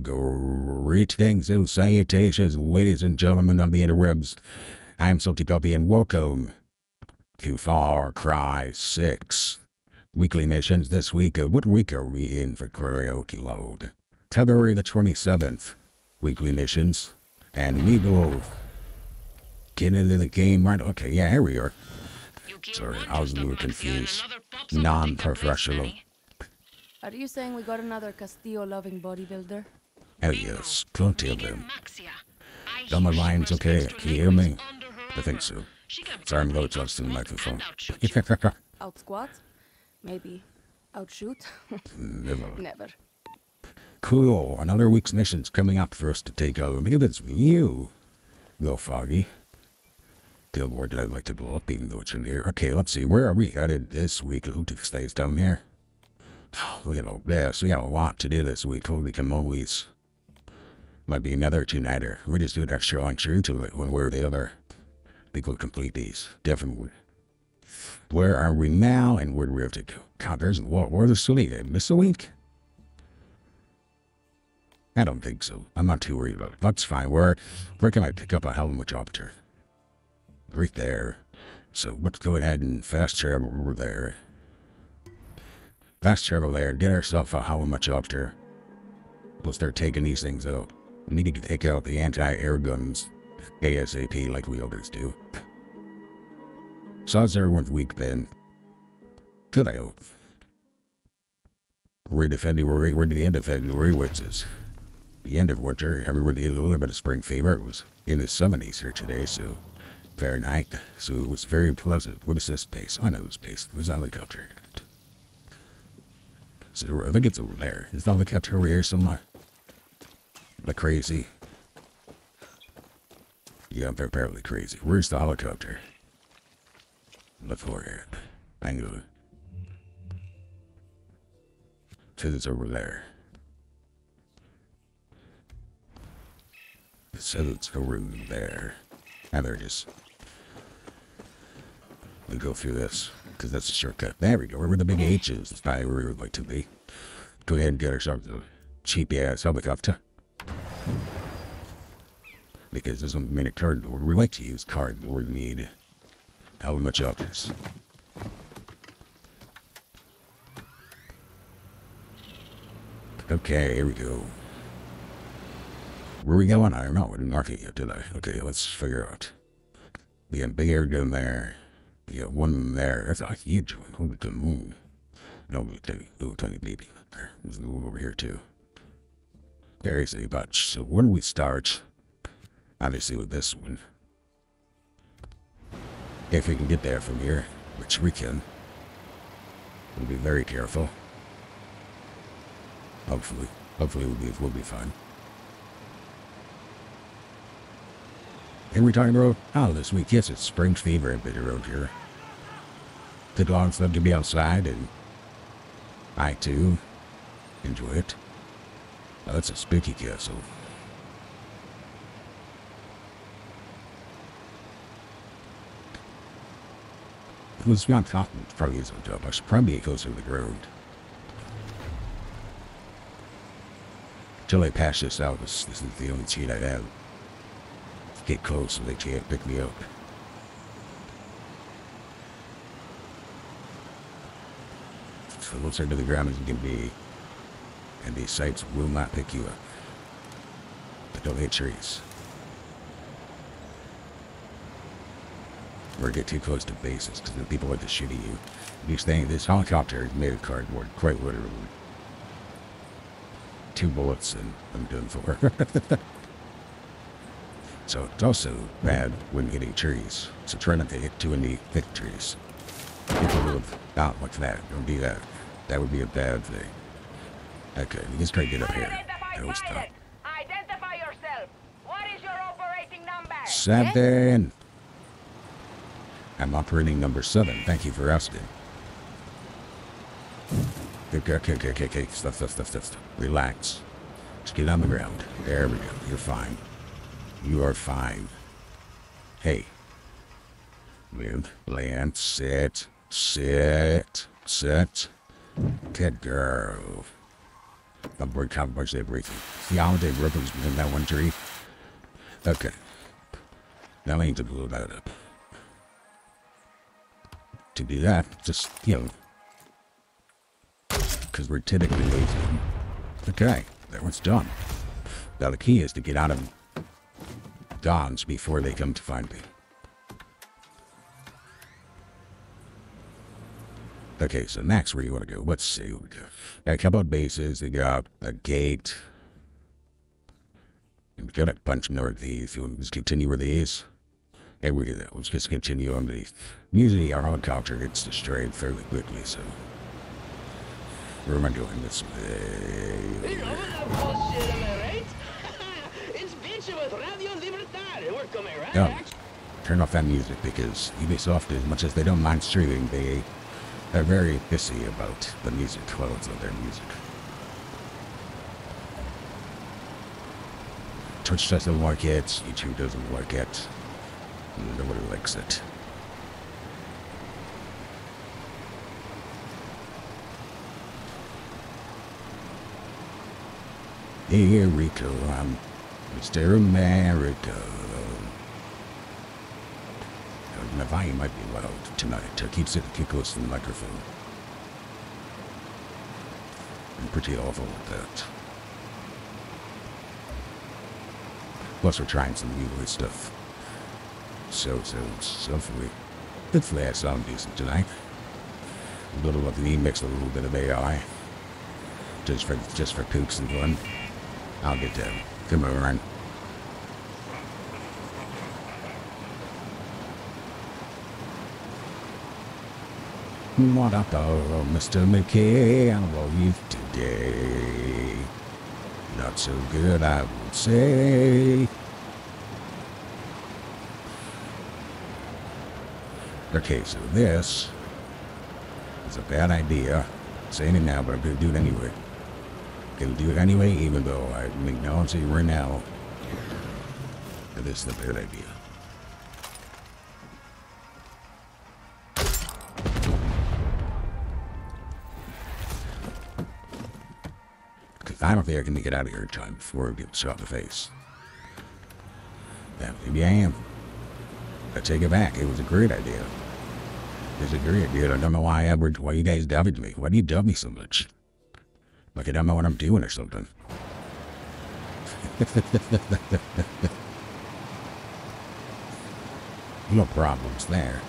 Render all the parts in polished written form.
Greetings and salutations, ladies and gentlemen of the interwebs. I am Salty Guppy and welcome to Far Cry 6. Weekly missions this week. What week are we in for karaoke load? February the 27th. Weekly missions. And we will get into the game right. Okay, yeah, here we are. Sorry, I was a little confused. Non-professional. Are you saying we got another Castillo-loving bodybuilder? Oh yes, plenty of them. Got my lines okay? Can you hear me? I think so. Sorry, I'm a little close to the microphone. Out squat? Maybe. Outshoot? Never. Never. Cool, another week's mission's coming up for us to take over. Maybe that's you. Go Foggy. Billboard that I'd like to blow up even though it's in here. Okay, let's see, where are we headed this week? Who stays down here? Oh, you know, yes, we got a lot to do this week. Holy camoles. Might be another two-nighter. We just do an extra on true to it one way or the other. I think we'll complete these. Definitely. Where are we now and where do we have to go? God, there's where's the city? This a week? I don't think so. I'm not too worried about it. That's fine. Where can I pick up a helicopter? Right there. So let's go ahead and fast travel over there. Fast travel there. Get ourselves a helicopter. We'll start taking these things out. We need to take out the anti-air guns ASAP like we always do. So how's everyone's week been? Good, I hope. We're to February, we're to the end of February, which is the end of winter. Everybody had a little bit of spring fever. It was in the 70s here today, so Fahrenheit. So it was very pleasant. What is this space? I know this space. There's a helicopter. So I think it's over there. Is the helicopter over here somewhere? Like crazy. Yeah, they're apparently crazy. Where's the helicopter? Look for it. I knew it. Says it's over there. It says it's over there. Ah, there it is. We go through this, because that's a shortcut. There we go. Where the big H is. That's probably where we would like to be. Go ahead and get ourselves a cheap-ass helicopter. Because there's a minute cardboard. We like to use cardboard. We need how much of this. Okay, here we go. Where are we going? I don't know. I didn't mark it yet, did I? Okay, let's figure out. We got big air gun there. We got one there. That's a huge one. Holy the moon. No, little tiny baby. There's a little over here too. There's a bunch. So when do we start? Obviously with this one. If we can get there from here, which we can. We'll be very careful. Hopefully we'll be fine. And we're talking about, oh, this week, yes, it's spring fever a bit around here. The dogs love to be outside, and I, too, enjoy it. Oh, that's a spooky castle. It was not talking, probably is on top. I should probably get closer to the ground. Until I pass this out, this is the only cheat I have. Get close so they can't pick me up. So closer to the ground as you can be. And these sites will not pick you up. But don't hit trees. Or get too close to bases, because then people like to shoot at you. These things, this helicopter is made of cardboard, quite literally. 2 bullets and I'm done for. So it's also bad when hitting trees. So try not to hit too many thick trees. People live out like that. Don't do that. That would be a bad thing. Okay, we just try to get up here. That'll stop. Identify yourself. What is your operating number? 7. I'm operating number 7. Thank you for asking. Okay. Stuff. Relax. Just get on the ground. There we go. You're fine. You are fine. Hey. Live, land, sit. Good girl. I'm worried how much everything. Theology ribbons in that one tree. Okay. Now I need to blow that up. To do that, just, because we're typically lazy. Okay, that one's done. Now the key is to get out of Dodge before they come to find me. Okay, so next where you want to go? Let's see. We got a couple of bases. We got a gate. And we got a bunch more of these. You want to just continue with these? Okay, let's just continue on these. Usually our helicopter gets destroyed fairly quickly, so... Where am I doing this way? You know that bullshit, am I right? It's bitchin' with Radio Libertad. We're coming right back. Turn off that music because Ubisoft, as much as they don't mind streaming, they are very pissy about the music quotes of their music. Twitch doesn't like it, YouTube doesn't like it, nobody likes it. Here we go, I'm Mr. America. My volume might be loud tonight. I keep sitting too close to the microphone. I'm pretty awful at that. Plus we're trying some new stuff. So hopefully I sound decent tonight. A little of me mixed a little bit of AI. Just for kooks and fun. I'll get that. Come on. What up, oh, Mr. McKay? How are you today? Not so good, I would say. Okay, so this is a bad idea. I'm saying it now, but I'm going to do it anyway. Going to do it anyway, even though I acknowledge it right now that this is a bad idea. I don't think I can get out of here in time before I get shot in the face. Yeah, maybe I am. I take it back. It was a great idea. It was a great idea. I don't know why you guys doubted me. Why do you doubt me so much? Like I don't know what I'm doing or something. No problems there.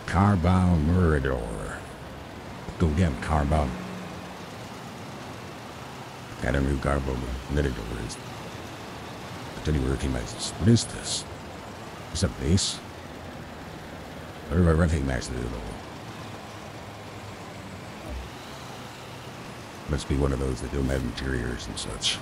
Carbon Murder. Go get him, Carbon. Got a new Carbon Murder is. I didn't even recognize this. What is this? Is that base? Or do I recognize it at all? Must be one of those that don't have interiors and such.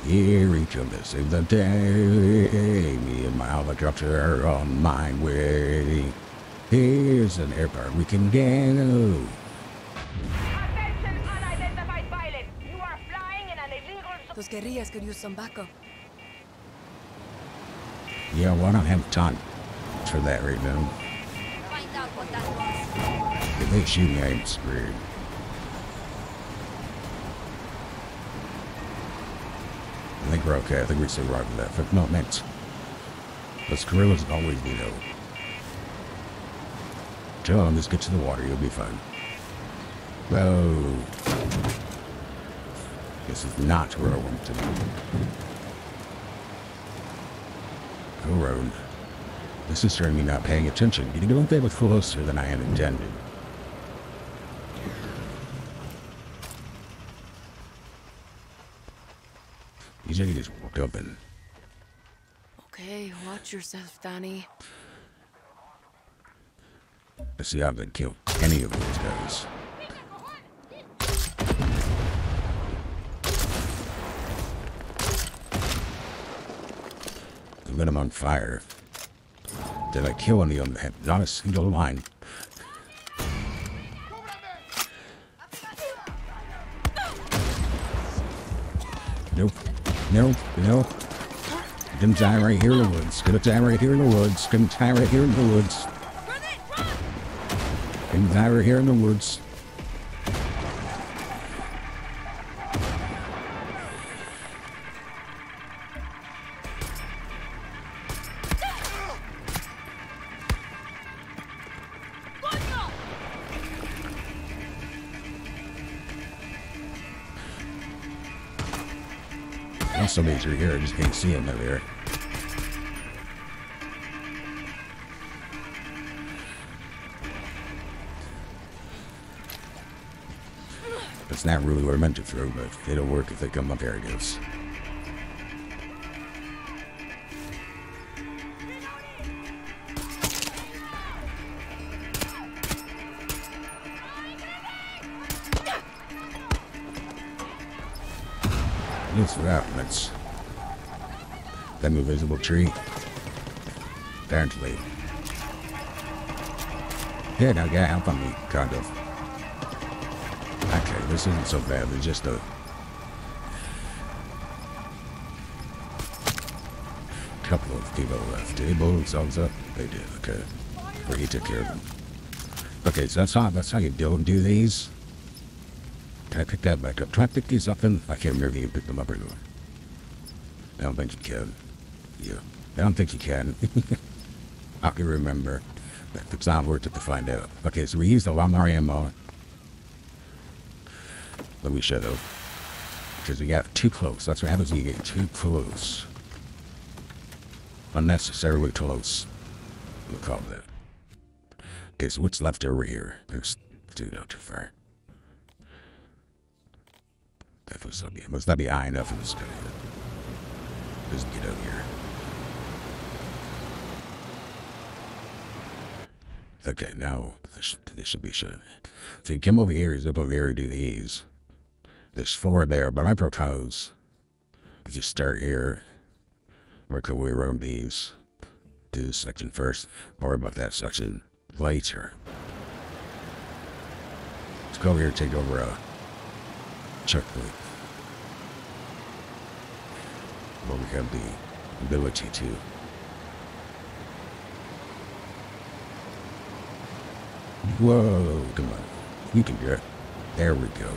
Here we come to save the day. Me and my helicopter are on my way. Here's an airport we can go. Attention, unidentified pilot. You are flying in an illegal zone. Those guerrillas could use some backup. Yeah, well, I don't have time for that right now. Find out what that was. If they shoot me, I'm screwed. I think we're okay. I think we survived that. 5 minutes. Those gorillas always do know. Tell them, just get to the water. You'll be fine. Whoa. This is not where I want to be. Go road. This is showing me not paying attention. You don't get it closer than I had intended. You said you just walked up and... Okay, watch yourself, Danny. Let's see, I haven't killed any of those guys. I lit them on fire. Did I kill any of them? Not a single line. Nope. Nope. Nope. Gonna die right here in the woods. Gonna die right here in the woods. Gonna die right here in the woods. Gonna die right here in the woods. Somebody's right here, I just can't see him over here. That's not really what I meant to throw, but it'll work if they come up here, I guess. What's that? That's that invisible tree. Apparently. Yeah, now get help on me, kind of. Okay, this isn't so bad. There's just a couple of people left. Did they blow themselves up? They did, okay. Or he took care of them. Okay, so that's how you don't do these. Can I pick that back up? Try to pick these up and I can't remember if you can pick them up or not. I don't think you can. Yeah. I don't think you can. I can remember. But it's not worth it to find out. Okay, so we used a lot more ammo. Let me shut up. Because we got too close. That's what happens when you get too close. Unnecessarily close. We'll call that. Okay, so what's left over here? There's not too far. That must not be high enough in this guy. Doesn't get out here. Okay, now this should be shut. So you come over here, is up over here, do these. There's 4 there, but I propose we just start here. Work our way around these. Do this section first. More about that section later. Let's go over here and take over a checkpoint. Well, we have the ability to. Whoa, come on. You can get. There we go.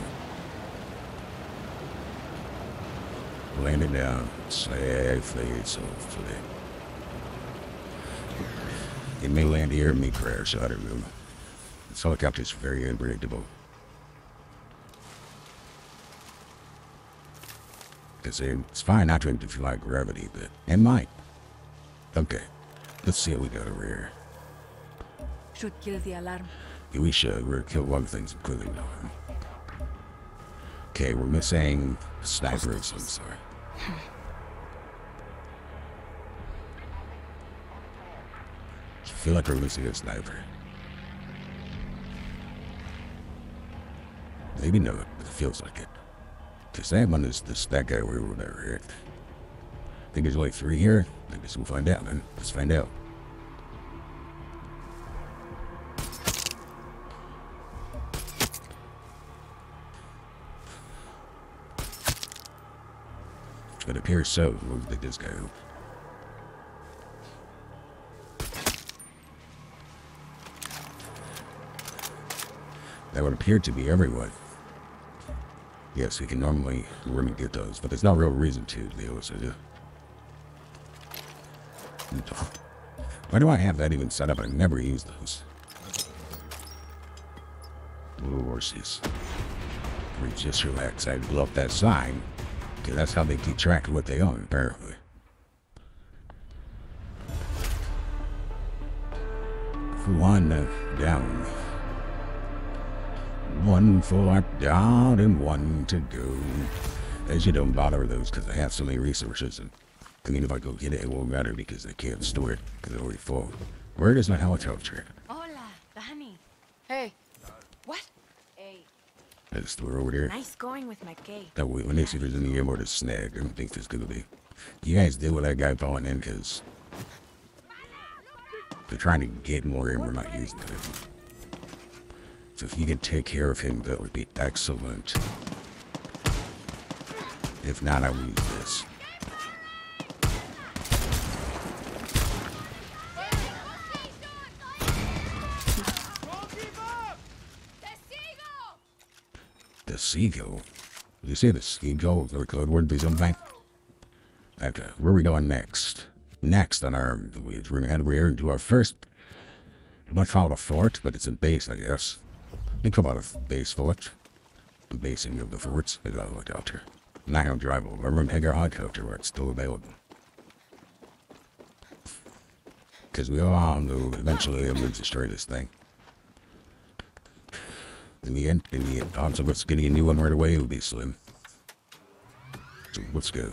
Land it down safely, softly. It may land here, it may crash, I don't know. This helicopter's very unpredictable. Because it's fine not to defy gravity, but it might. Okay, let's see what we got over here. Should kill the alarm. Yeah, we should. We're gonna kill one of the things, including no one. Okay, we're missing snipers, I'm sorry. I feel like we're missing a sniper. Maybe no, but it feels like it. Because that one is that guy we were there, right? I think there's only 3 here. I guess we'll find out, man. Let's find out. It appears so. We'll take this guy out. That would appear to be everyone. Yes, we can normally get those, but there's no real reason to be able to do. Why do I have that even set up? I never use those. Little horses. We just relax. I blew up that sign. Okay, that's how they keep track of what they own, apparently. One down. 1 full up down and 1 to go. As you don't bother with those because they have so many resources. And I mean, if I go get it, it won't matter because they can't store it because they're already full. Where is my helicopter? Hola, Danny. Hey. What? Hey. I just threw it over there. Nice going with my gate. That way, when they see if there's any more to snag, I don't think there's gonna be. You guys deal with that guy falling in because they're trying to get more and we're not using it. So if you can take care of him, that would be excellent. If not, I will use this. The seagull? Did you say the seagull or code word be something? Okay, where are we going next? Next on our voyage, we're going to head into our first, I'm not call it a fort, but it's a base, I guess. They call it a base fort. The basing of the forts. I got a helicopter. I'm not going to drive over. I'm going to take our helicopter where it's still available. Because we all know eventually I'm going to destroy this thing. In the end, odds of us getting a new one right away will be slim. So let's go.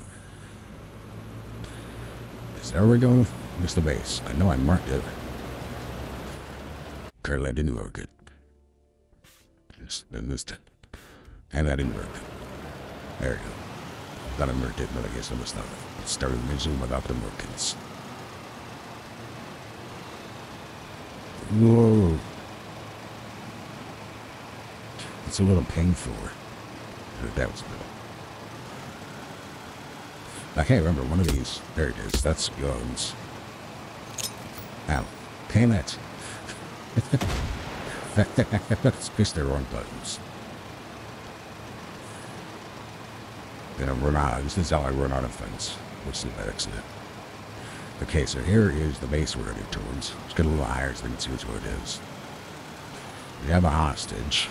Is that where we're going? Where's the base? I know I marked it. Carla, I didn't work it. And that didn't work. There you go. Thought I marked it, but I guess I must not have started mentioning without the markings. Whoa. It's a little painful. That was good. I can't remember one of these. There it is. That's guns. Ow. Damn it. Let's push the wrong buttons. Then I run out. This is how I run out of things. What's the accident? Okay, so here is the base we're heading towards. Let's get a little higher so we can see what it is. We have a hostage.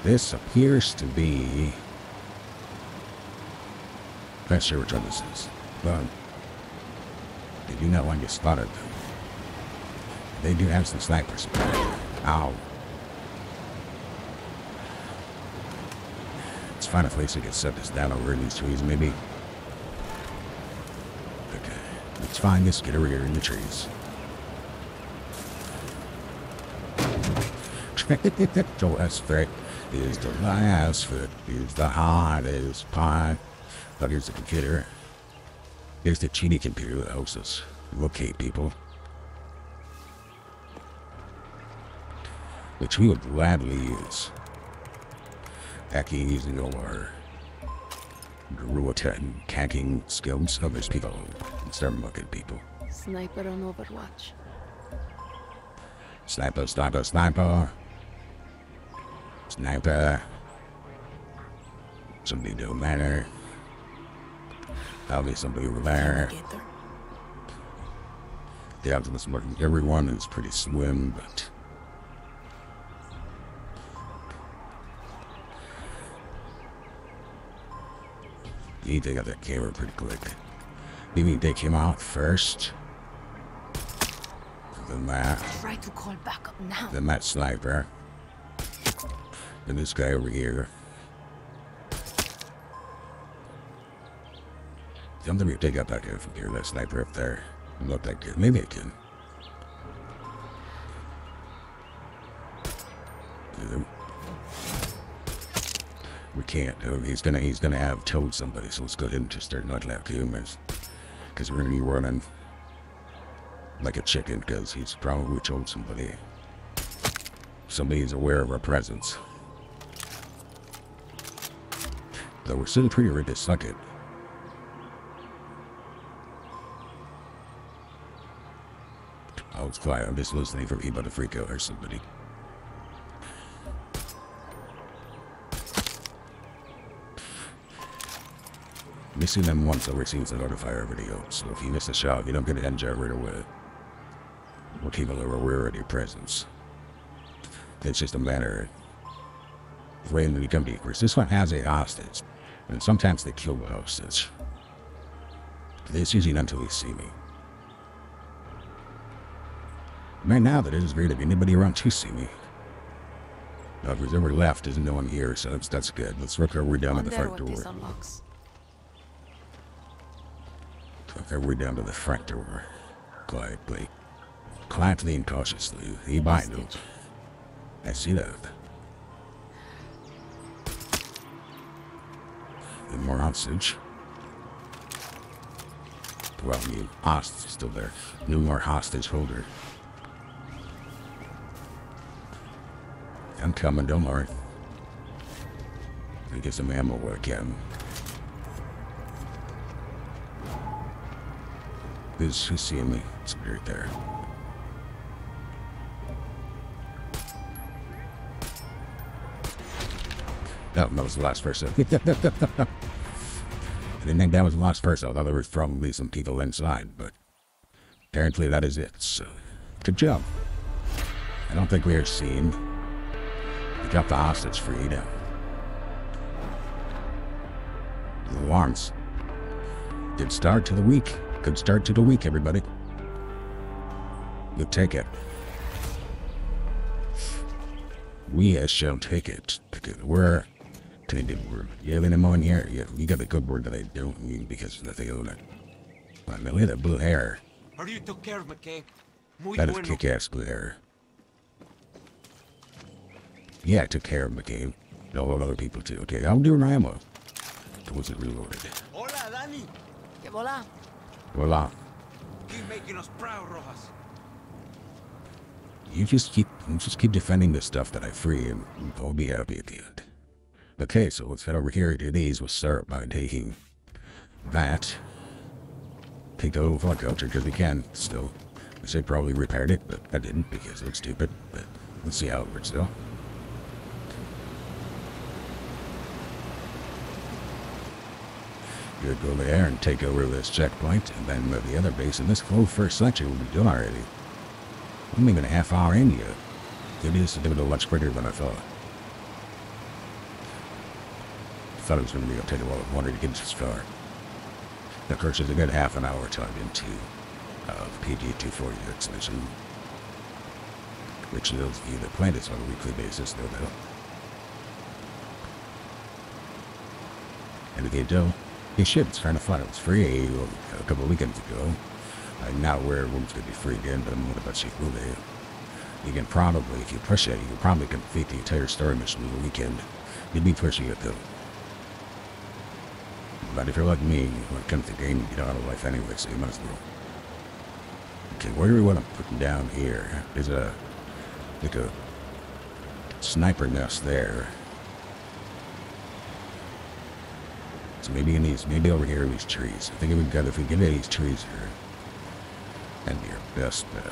This appears to be... I'm not sure which one this is. But they do not want to get spotted. They do have some snipers. Ow. Let's find a place we can set this down over in these trees, maybe. Okay. Let's find this. Get over here in the trees. So that's right. Is the last foot. Is the hottest pie. But here's the computer. Here's the cheaty computer that hosts us. Okay, people. Which we would gladly use. Hacking using all our guerrilla hacking skills. Oh, there's people. Start mucking people. Sniper on Overwatch. Sniper, sniper, sniper. Sniper. Somebody don't matter. That'll be somebody over there. The odds of this working everyone is pretty slim, but... You need to get that camera pretty quick. Maybe they came out first. Then that. Try to call backup now. Then that sniper. And this guy over here. I'm gonna take out that guy from here, that sniper up there. Look that good. Maybe I can. We can't. He's gonna have told somebody, so let's go ahead and just start not left humans. Because we're gonna be running like a chicken, because he's probably told somebody. Somebody's aware of our presence. Though we're sitting pretty ready to suck it. Oh, it's quiet. I'm just listening for people to freak out or somebody. Missing them once over seems to notify everybody else. So if you miss a shot, you don't get an engine right away. Well, people are aware of your presence. It's just a matter of when we come to equals. This one has a hostage, and sometimes they kill the hostage. It's usually not until they see me. Right now, that is great. If anybody around to see me. Now, if there's ever left, there's no one here, so that's good. Let's work our way down to the front door. Work our way down to the front door. Quietly. Quietly and cautiously. He might know. I see that. And more hostage. Well, the hostage is still there. No more hostage holder. I'm coming, don't worry. me get some ammo where I can. Who's seeing me? It's right there. No, that was the last person. I didn't think that was the last person. I thought there was probably some people inside, but apparently that is it. So, good job. I don't think we are seen. We got the hostage freed. The alarms. Good start to the week. Good start to the week, everybody. We'll take it. We shall take it. We're Canadian word. You have any more in here? Yeah, you got a good word that I don't mean because of the own it. But look at that blue hair. How do you took care of McKay? Muy That is bueno. kick-ass blue hair. Yeah, I took care of McCabe. And all the other people too. Okay, I'm doing my ammo. It wasn't reloaded. Hola, Danny. Que vola. Voila. Keep making us proud, Rojas. You just keep defending the stuff that I free, and I'll be happy at the end. Okay, so let's head over here to these. We'll start by taking that. Take the little fuck out because we can still. I say probably repaired it, but I didn't because it's stupid. But let's see how it works though. You go there and take over this checkpoint, and then the other base. And this whole first section will be done already. I'm even a half hour in yet. It is a little much quicker than I thought. I thought it was going to be take a while longer to get this far. Of course, there's a good half an hour time into PG-240 exhibition, which those of you that play this on a weekly basis know that. And if you don't, you should. It's kind of fun. It was free a couple of weekends ago. Now where one's going to be free again, but I'm going to bet you will. You can probably, if you push it, you can probably complete the entire story mission in a weekend. You'd be pushing it though. But if you're like me, when it comes to game, you get out of life anyway, so you might as well. Okay, where do we want to put them down here? There's like a sniper nest there. So maybe in these, maybe over here in these trees. I think if we get into these trees here, that'd be our best bet.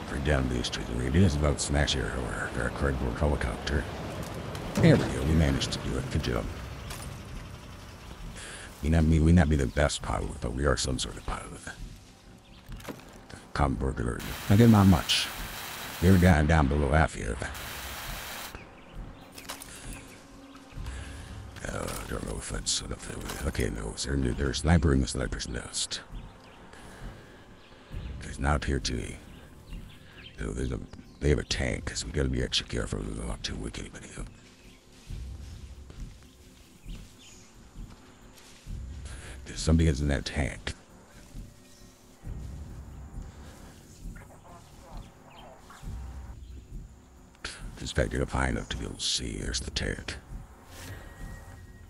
Bring down these trees. It is about smash our cardboard helicopter. There we go. We managed to do it. Good job. We not be the best pilot, but we are some sort of pilot. Cardboard alert. Again, not much. You're down below half here. I don't know if that's set up that way. Okay, no, there's a sniper in the sniper's nest. There's not here too. So they have a tank, so we gotta be extra careful not to wake anybody up. There's somebody that's in that tank. Just back up high enough to be able to see. There's the tank.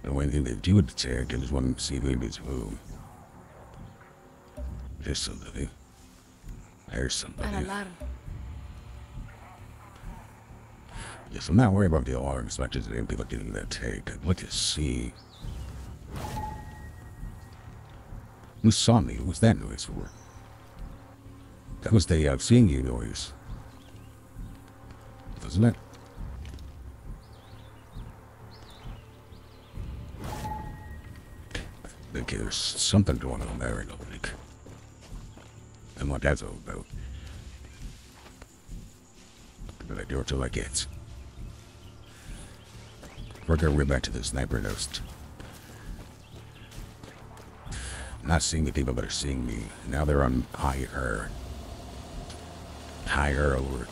The only thing they do with the tank, I just want to see if anybody's move. There's somebody. There's somebody. An alarm. Yes, I'm not worried about the alarm as much as the people getting in that tank. I'd like to see. Who saw me? What was that noise for? That was the seeing you noise. Wasn't it? Okay, there's something going on there, I don't think. And what that's all about. But I do it till I get. We're gonna rip back to the sniper nest. Not seeing the people that are seeing me. Now they're on higher alert.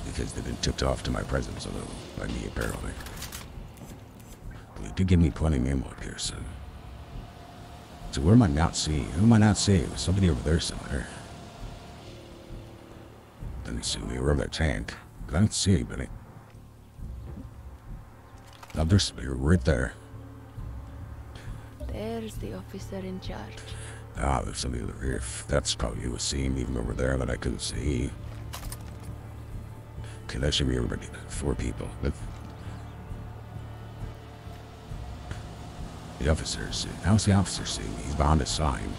Because they've been tipped off to my presence a little by me, apparently. But it did give me plenty of ammo up here, so. So where am I not seeing? Who am I not seeing? There's somebody over there somewhere. Doesn't see me. We're over that tank. I don't see anybody. Oh, there's somebody right there. There's the officer in charge. Ah, there's somebody over here. That's probably who was seeing me even over there that I couldn't see. Okay, that should be everybody. 4 people. The officers. How's the officer seeing me? He's behind a sign.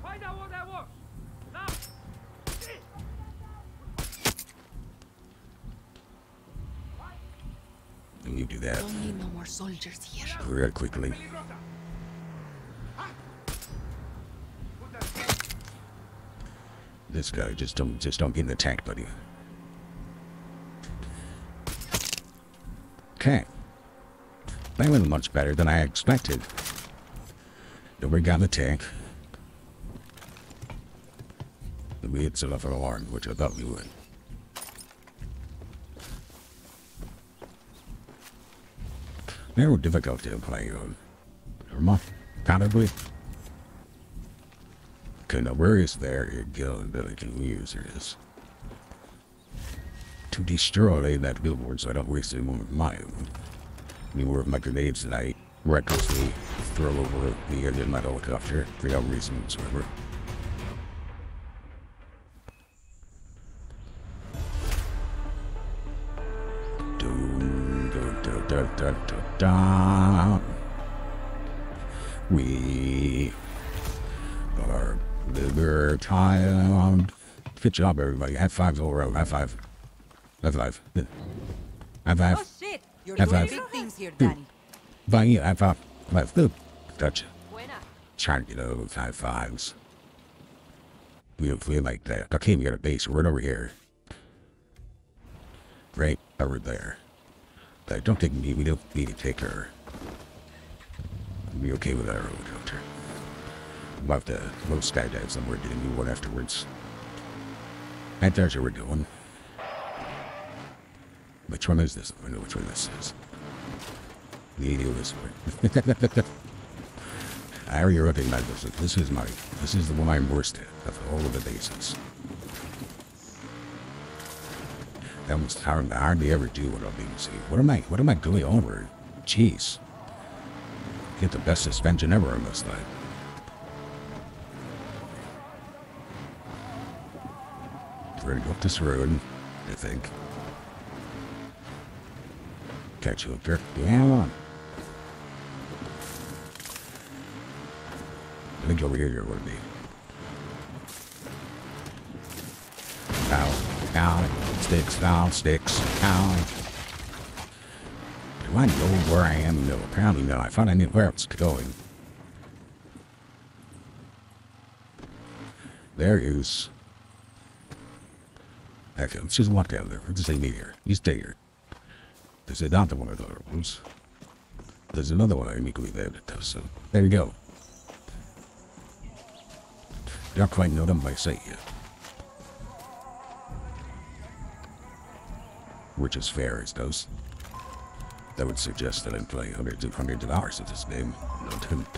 Find out what that was! Now! You do that. Don't need no more soldiers here. Real quickly. This guy just don't get in the tank, buddy. Okay. That went much better than I expected. Nobody got in the tank. We had set off an alarm, which I thought we would. Narrow difficulty to play on. Never mind. Probably. Okay, now where is there a gun that I can use? There is. To destroy that billboard so I don't waste any more of of my grenades that I recklessly throw over the end of my helicopter for no reason whatsoever. We are libertine. Good job, everybody. High fives all around. High five. High five. High five. Oh shit! You're High doing five. big things here, Danny. Bye, yeah, high five. Left. Touch. Buena. Trying to get those high fives. We don't feel like that. Okay, we got a base right over here. Right over there. But don't take me. We don't need to take her. We'll be okay with our helicopter. We'll have to go skydive somewhere, get a new one afterwards. And there's where we're going. Which one is this? I know which one this is. The idiot this way. I already recognize this. This is the one I'm worst at of all of the bases. I almost hardly ever do what I'm being seen. What am I going over? Jeez. Get the best suspension ever on this thing. We're gonna go up this road, I think. Catch you up there. Yeah, on. I think over here you're going to be. Ow. Sticks. Ow. Sticks. Ow. Do I know where I am? No, apparently no. I thought I knew where it's going. There is. Okay, let's just walk down there. Let's just say me here. You stay here. This is not the one of the other ones. There's another one I immediately there that does, so there you go. Don't quite know them by sight yet. Which is fair as those. That would suggest that I'm playing hundreds of hours of this game.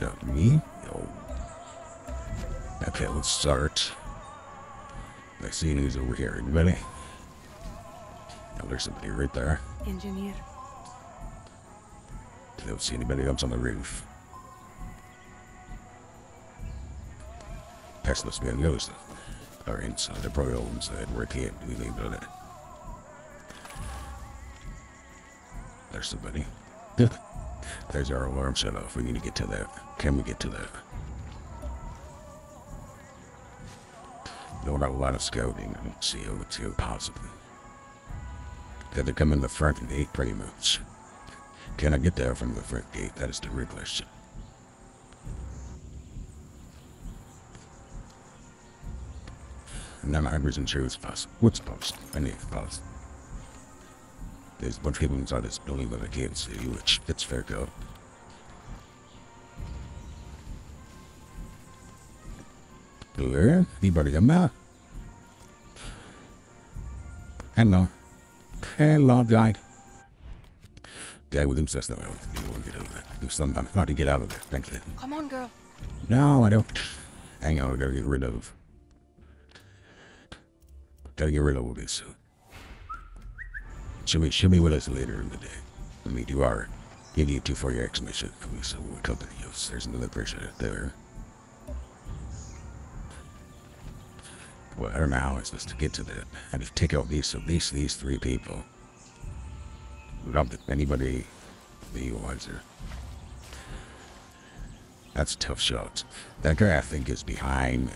Not me? No. Okay, let's start. I see who's over here. Anybody? Oh, there's somebody right there. Engineer. I don't see anybody else on the roof. Past must be on the other side. Or inside. They're probably all inside where I can't do anything about it. There's somebody. There's our alarm set off. We need to get to that. Can we get to that? No, not a lot of scouting. I don't see how it's possible. Had to come in the front gate pretty much. Can I get there from the front gate? That is the real question. And I'm 100% sure it's possible. What's possible? I need it's possible. There's a bunch of people inside this building that I can't see, which it's fair go. Hello? Anybody come out? Hello. Hello, guy. Guy with himself. No, I don't want to get out of there. Do something. I'm trying to get out of there. Thank you. Come on, girl. No, I don't. Hang on, I gotta get rid of. Gotta get rid of all this. She'll be with us later in the day. I mean, you are. Give you 2 for your ex-mission. So we'll accompany you. There's another person there. Well, our now is just to get to that. And to take out these 3 people. Without anybody the wiser. That's a tough shot. That guy, I think, is behind.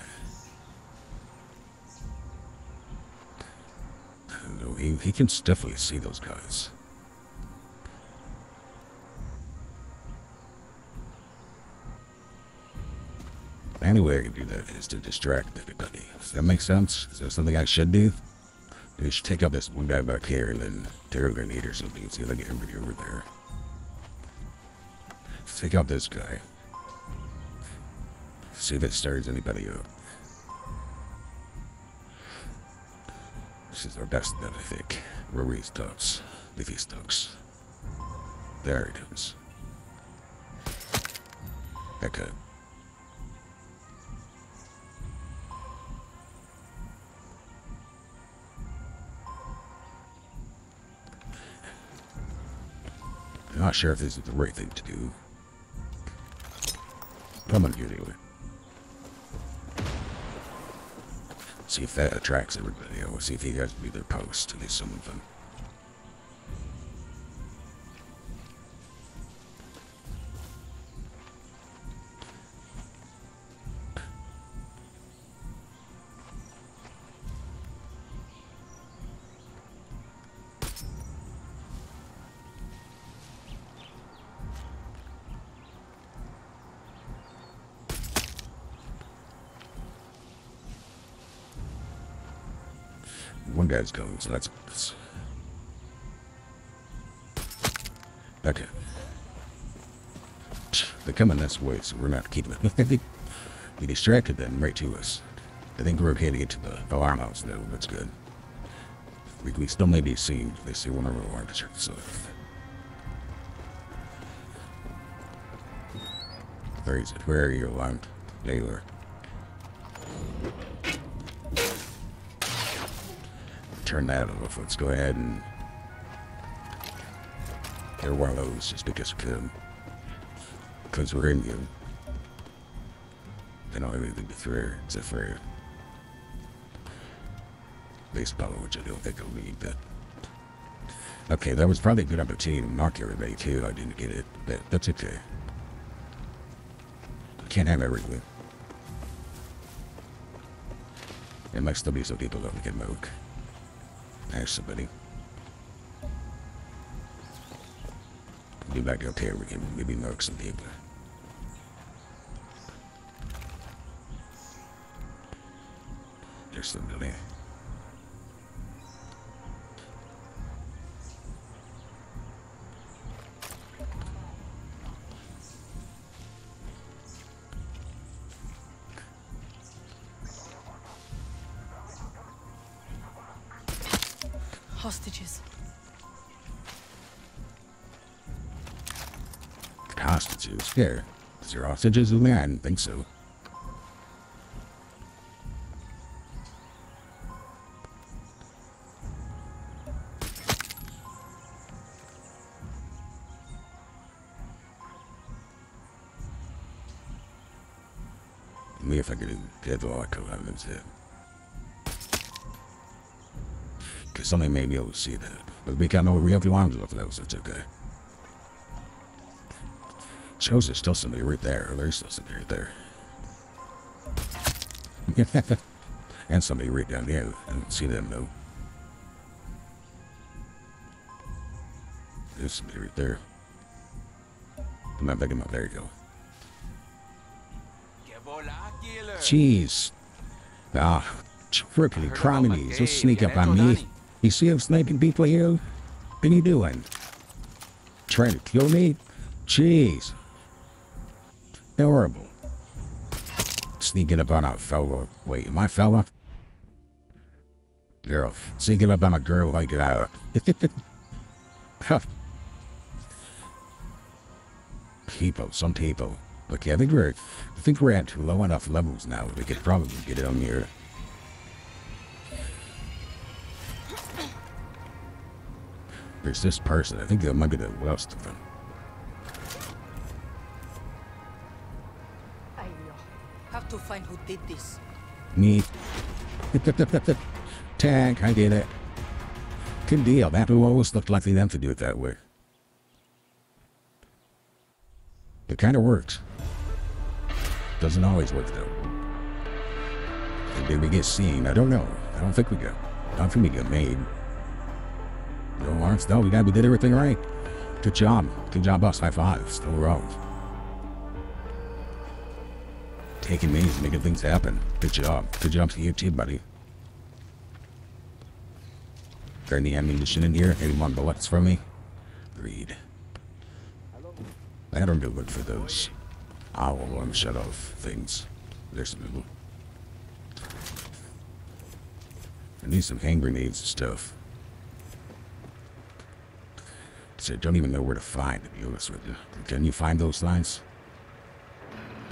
He can definitely see those guys. The only way I can do that is to distract everybody. Does that make sense? Is that something I should do? Maybe I should take out this one guy back here and then tear a grenade or something. See if I get everybody over there. Let's take out this guy. See if it stirs anybody up. This is our best bet, I think. Rory's ducks. Leafy's ducks. There it is. Okay. I'm not sure if this is the right thing to do. I'm gonna do it anyway. See if that attracts everybody. We'll see if he guys do their post. At least some of them. One guy's going, so that's okay. They're coming this way, so we're not keeping it. We distracted them right to us. I think we're okay to get to the alarm house, though. That's good. We still may be seen if they see one of our alarms. So. Where is it? Where are you, alarm? There you are. Turn that off. Let's go ahead and get one of those just because we could. Because we're in you. They don't have anything to throw except for baseball, which I don't think I'll need, but okay, that was probably a good opportunity to knock everybody too. I didn't get it, but that's okay. I can't have everything. There might still be some people that we can milk. There's somebody. Be back up here, we can maybe milk some people. There's somebody. Hostages. Hostages? Here. Is there hostages in there? I didn't think so. Me if I could get the lock code, that's it. Because somebody may be able to see that. But we can't know we have the alarms off of those, so it's okay. Shows there's still somebody right there. There's still somebody right there. And somebody right down there. I don't see them though. There's somebody right there. Come on, back him up. There you go. Jeez. Ah, freaking criminees. They'll sneak up on me. You see him sniping people here? What are you doing? Trying to kill me? Jeez. Horrible. Sneaking up on a fella. Wait, am I fella? Girl. Sneaking up on a girl like that. People, some people. Okay, I think we're at low enough levels now. We could probably get it on here. There's this person. I think that might be the worst of them. I know. Have to find who did this. Me. Tag, I get it. Good deal. That who always looked like them to do it that way. It kind of works. Doesn't always work though. Did we get seen? I don't know. I don't think we got. I don't think we got made. No, Lawrence. No, we did everything right. Good job. Good job, boss. High five. Still wrong. Taking means making things happen. Good job. Good job to you too, buddy. Got any ammunition in here? Any more bullets from me? Agreed. I don't look for those owl shut off things. There's some of them. I need some hand grenades and stuff. So I don't even know where to find, to be honest with you. Can you find those lines?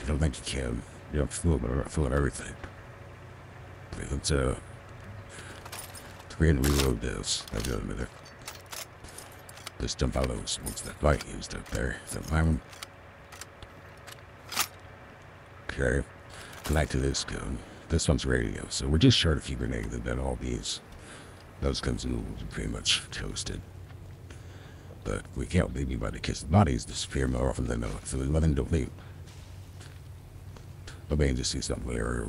I don't think you can. You don't feel everything. Okay, let's go ahead and reload this. I'll do it in a minute. Let's dump out those ones that light used up there. Is that fine? Okay. Back to this gun. This one's radio, so we're just short a few grenades and then all these. Those guns will be pretty much toasted. But we can't leave anybody because the bodies disappear more often than not, so we let them don't leave. But maybe just see something later.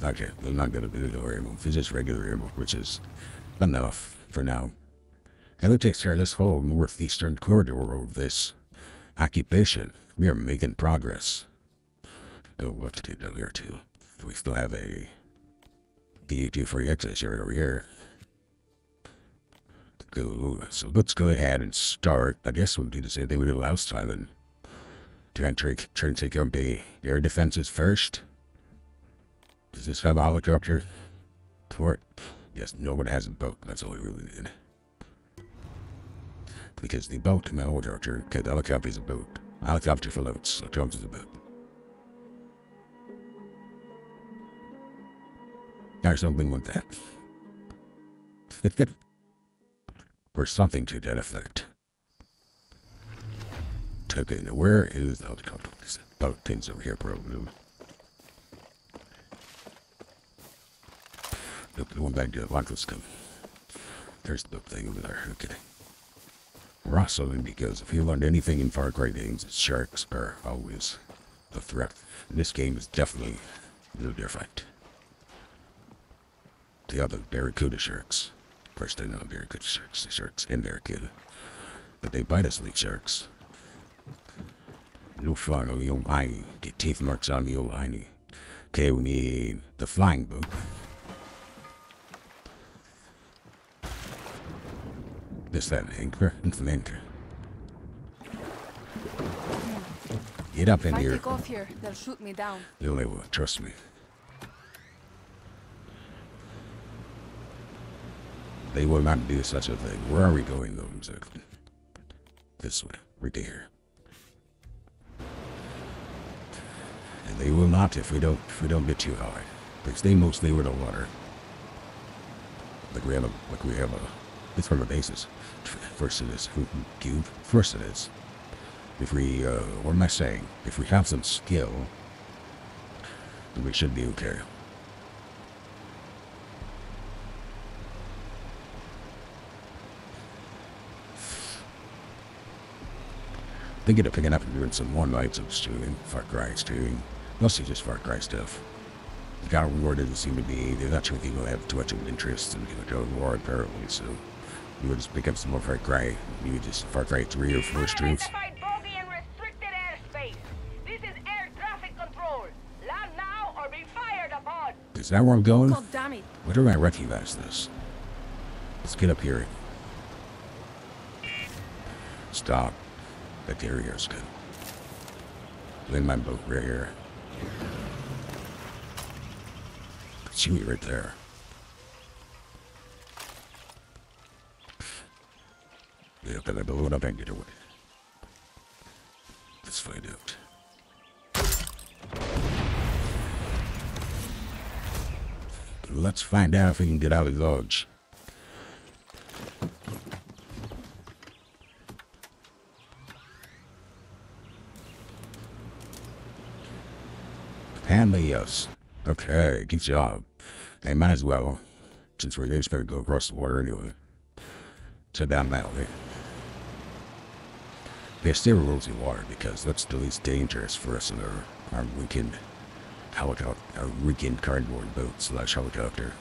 Okay, we're not gonna do the ammo. It's just regular ammo, which is enough for now. And it takes care of this whole northeastern corridor of this occupation. We are making progress. Oh, what to do down here too? We still have a DA2 for access area over here. So let's go ahead and start. I guess we'll do the same thing we did last time and try and take out the air defenses first. Does this have a helicopter for it? Yes, no one has a boat. That's all we really need. Because the boat in my helicopter, okay, the helicopter is a boat. Helicopter floats, helicopter is a boat. There's something with that. Or something to that effect. Okay, now where is the helicopter? Boat things over here, probably. Nope, going back to the Atlantis. There's the thing over there. Okay. We're also in because if you learned anything in Far Cry games, sharks are always a threat. And this game is definitely no different. The other barracuda sharks. First, I know barracuda sharks, the sharks and barracuda. But they bite us like sharks. No fun on the old hiney. Get teeth marks on the old hiney. Okay, we need the flying boat. This that anchor? It's an anchor. Get up in If I here. take off here, they'll shoot me down. They will, trust me. They will not do such a thing. Where are we going though exactly? This way, right there. And they will not if we don't get too high. They stay mostly with the water. Like we have a it's from a basis. First it is cube. First it is. If we what am I saying? If we have some skill, then we should be okay. Thinking of picking up and doing some more nights of streaming, Far Cry streaming, mostly just Far Cry stuff. The God of War doesn't seem to be, they're not sure people have too much of an interest in God of War apparently, so we would just pick up some more Far Cry, maybe just Far Cry 3 or 4 streams. Unidentified bogey in restricted airspace. This is air traffic control. Land now or be fired upon. Is that where I'm going? God damn it. Where do I recognize this? Let's get up here. Stop. That area is good. Leave my boat right here. See me right there. Yeah, can I blow it up and get away? Let's find out. Let's find out if we can get out of Dodge. And the yes. Okay, good job. They might as well, since we're just going to go across the water anyway. So down that way. They steer rules in water because that's the least dangerous for us in our weekend helicopter, our weekend cardboard boat / helicopter.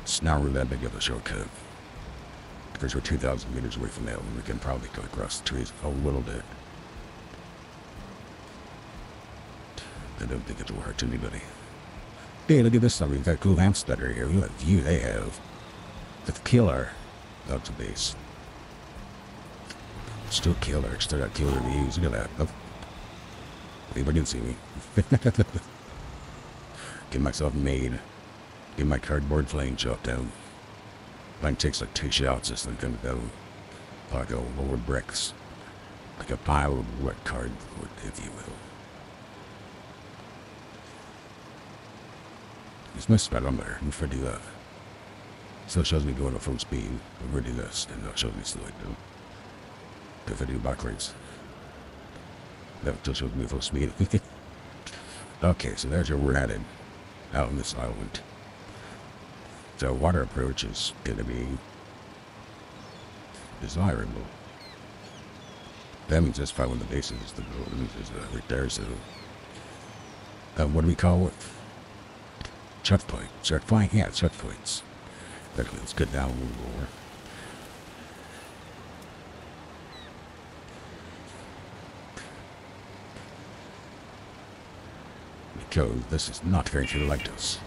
It's not really that big of a shortcut. Because we're 2,000 meters away from that one, we can probably go across the trees a little bit. I don't think it'll hurt anybody. Hey, look at this stuff. We've got a cool lamp stutter here. Look at the view they have. The killer. That's a base. Still killer. Still got killer views. Look at that. Oh. Anybody can see me. Get myself made. Get my cardboard plane chopped down. Mine takes like 2 shots. This thing comes down. Like a lower bricks. Like a pile of wet cardboard, if you will. There's no speedometer. If I do that. Still shows me going at full speed. If I do this, then it shows me still like that. If I do backwards, that still shows me full speed. Okay, so there's where we're headed. Out on this island. So water approach is going to be desirable. That means that's probably when the base is. The building is right there, so... what do we call it? Checkpoint. Checkpoint? Yeah, checkpoints. Let's get down a little more. Because this is not going to like this.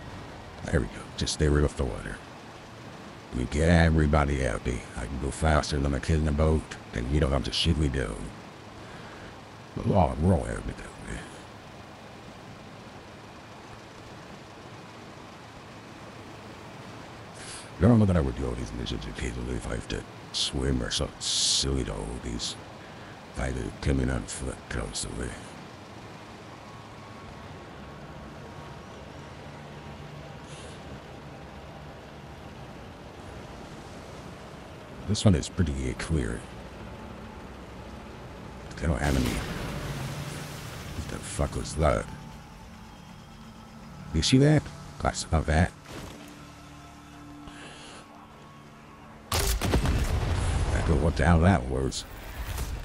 There we go. Just stay right off the water. We get everybody happy. I can go faster than a kid in a boat, and we don't have to shit we do. But we're all happy that way. I don't know that I would do all these missions occasionally if I have to swim or something silly to all these. If I had to come in on foot constantly. This one is pretty clear. They don't have any. What the fuck was that? You see that? Class of that. I don't know what the hell that was.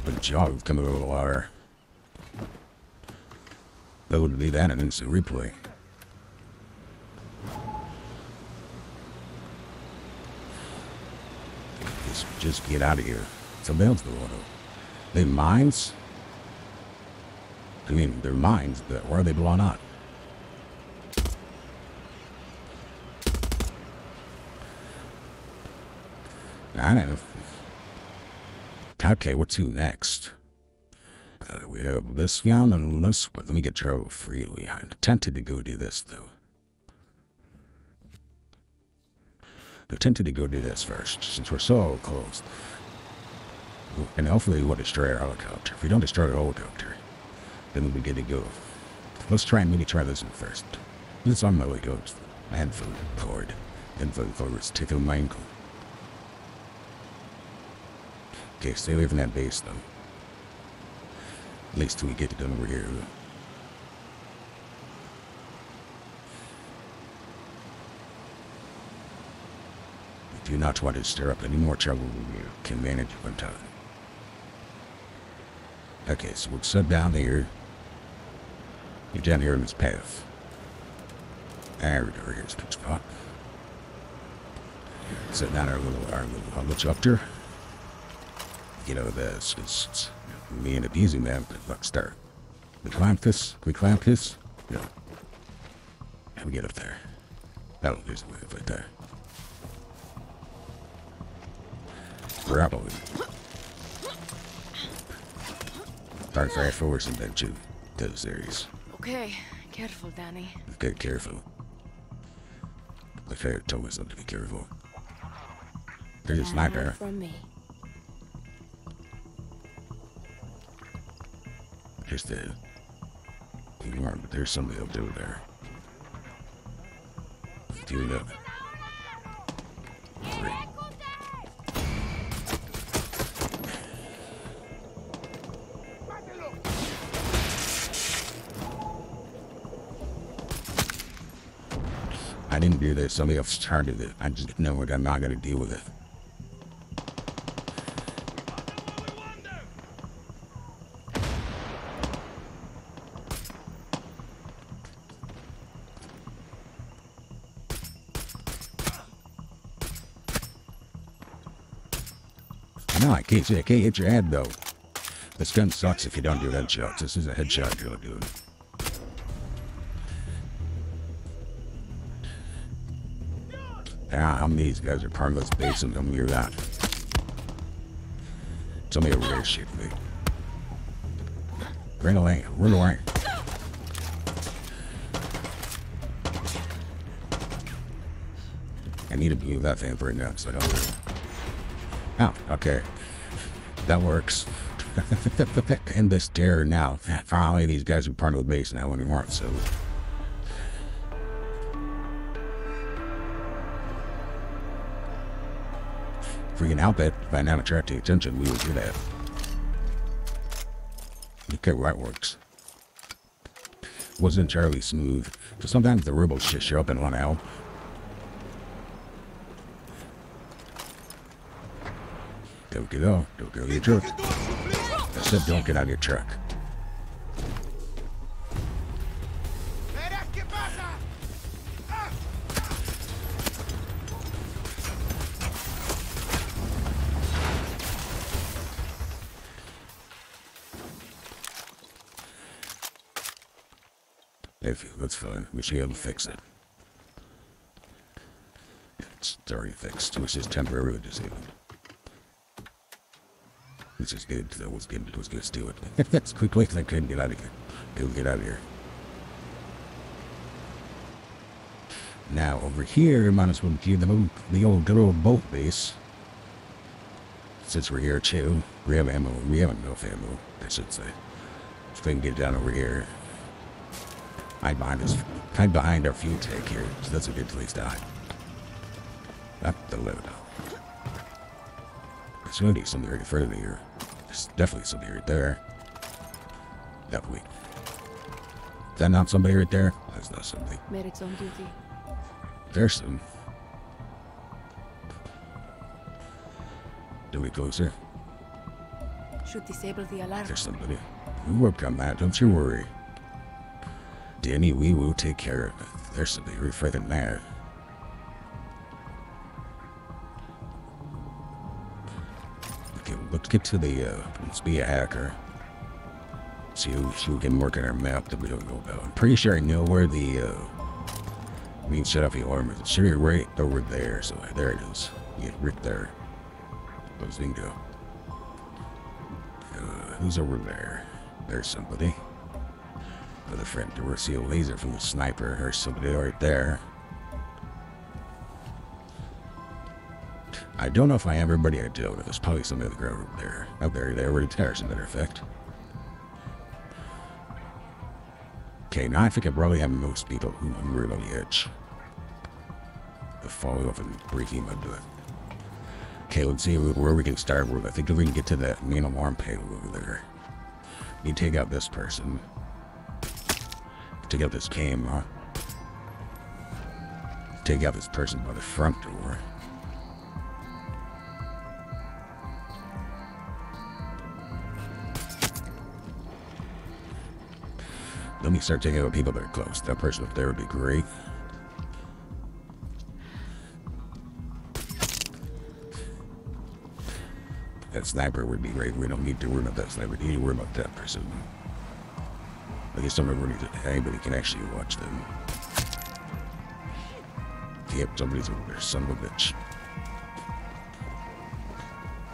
But jog coming over the water. That would be that an instant replay. Just get out of here. Something else going on. They mines? I mean, they're mines, but where are they blowing up? I don't know. Okay, what's next? We have this one and this one. Let me get travel freely. I'm tempted to go do this, though. I'm tempted to go do this first, since we're so close. And hopefully we'll destroy our helicopter. If we don't destroy our helicopter, then we'll be good to go. Let's try and try this one first. This on my way goes. Handful cord. Info forwards. Tickle my ankle. Okay, stay away from that base, though. At least till we get it done over here. We do not want to stir up any more trouble than we can manage at one time. Okay, so we'll sit down here. Get down here in this path. There we go, here's a good spot. Sit down our little helicopter. Get out of this. It's me and a easy man, but let's start. We climb this? Can we climb this? Yeah. How we get up there? That'll do some move right there. Probably. Start fast forwards and then shoot those areas. Okay, careful, Danny. Okay, careful. The fair told us not to be careful. There's a sniper. From me. Here's the alarm, but there's somebody up there. Doing up. Great. I didn't do this. Somebody else started it. I just know it. I'm not going to deal with it. No, I can't hit your head, though. This gun sucks if you don't do headshots. This is a headshot kill, dude. Ah, how many of these guys are part of this base and don't hear that? Somebody over there shoot me. Run away, run away. I need to view that thing for a minute, so I don't. Oh, okay. That works. In this terror now. Finally, these guys are part of the base now anymore, so. If we can help it, by not attracting attention, we will do that. Okay, well, that works. Wasn't entirely smooth, so sometimes the rebels just show up and want to help. Don't get out. Don't get out of your truck. I said don't get out of your truck. That's fine. We should be able to fix it. It's already fixed. It was just temporarily disabled. This is good. That was good. It was good to do it. That's quickly because I couldn't get out of here. It'll get out of here. Now over here, might as well give the old good old boat base. Since we're here too, we have ammo. We have enough ammo, I should say. So we can get down over here. Hide behind our fuel tank here, so that's a good place to hide. Up the load. There's gonna be something right in front of me here. There's definitely somebody right there. Definitely. Is that not somebody right there? That's not somebody. Medic's on duty. There's some. Do we closer? Should disable the alarm. There's somebody. We'll work on that, don't you worry. Danny, we will take care of it. There's somebody right freaking there. Okay, let's get to the, let's be a hacker. See who can work on our map that we don't know about. I'm pretty sure I know where the, we can set up the alarm. It's sure right over there, so there it is. Yeah, right there. Those things go. Who's over there? There's somebody. With a friend to see a laser from the sniper or somebody right there. I don't know if I have everybody I deal with. There's probably somebody on the ground over there. Out there, already there, as a matter of fact. Okay, now I think I probably have most people who are right on the edge. To follow up and breaking into it. Okay, let's see where we can start with. I think if we can get to that main alarm panel over there. We take out this person. Take out this camera. Take out this person by the front door. Let me start taking out people that are close. That person up there would be great. That sniper would be great. We don't need to worry about that sniper. We need to worry about that person. I guess anybody can actually watch them. Yep, somebody's over there. Son of a bitch.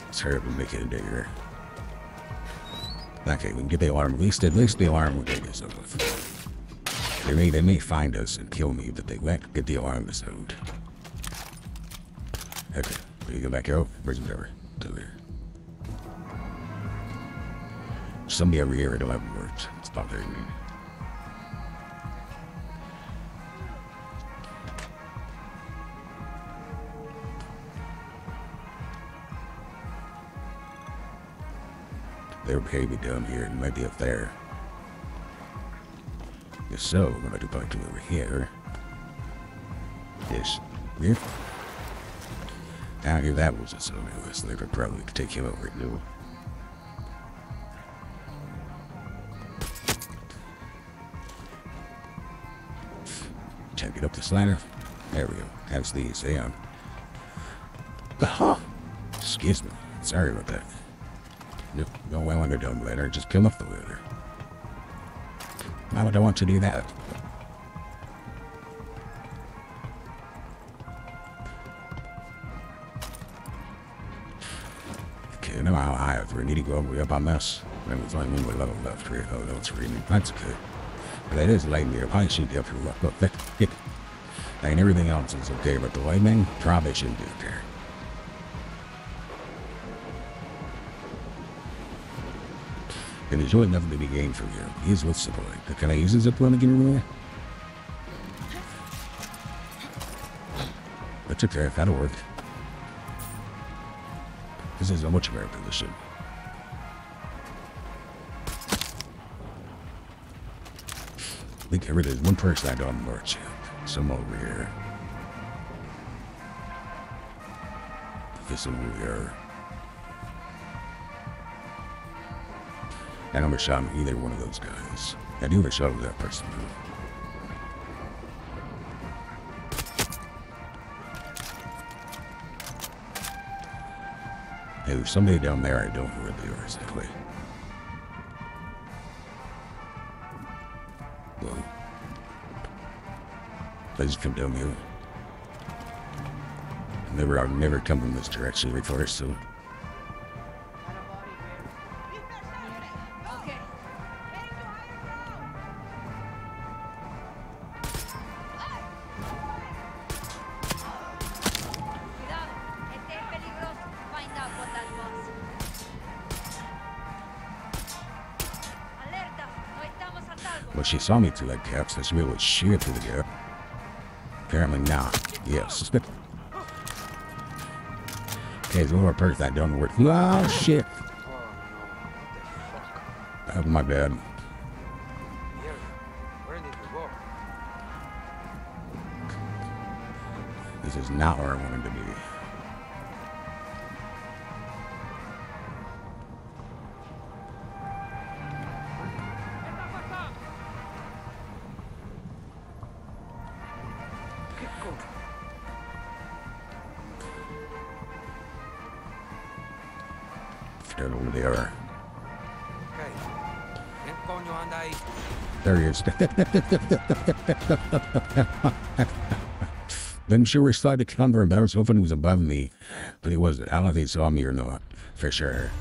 Let's hurry up and make it into here. Okay, we can get the alarm. At least the alarm will take us out. They may find us and kill me, but they won't get the alarm this out. Okay, we go back out. Where's the door? Over here. Somebody over here at 11 words. It's bothering me. They're maybe down here. It might be up there. If so, I'm going to go back to over here. Ish. Yeah. I knew that was a so they could probably take him over too. Check it up the slider. There we go. That's these. Yeah. Excuse me. Sorry about that. Nope. No well underdone later. Just kill off the leader. Why would I want to do that? Okay, now how high is we need to go way up on this. Then it's only one level left here. Oh, no, it's reading. That's good. But that is lighting me up. I should be up here. Look, look. And everything else is okay, but the lightning probably shouldn't be there. And there's really nothing to be gained from here. Here's what's simple. Can I use the zip line again? Really? That's okay. That'll work. This is a much better position. I think there's one person I don't march. Some over here. This over here. I never shot either one of those guys. I never shot that person. Hey, there's somebody down there. I don't know where they are exactly. Whoa. I just come down here. I've never come from this direction before, so. Well, she saw me through that gap, so she was sheer through the gap. Apparently not. Yes. Okay, so more perks that don't work. Oh, shit. Oh, my bad. This is not where I wanted to be. Over there. There he is. Then sure we started to cover him. I was hoping he was above me, but he wasn't. I don't know if he saw me or not, for sure.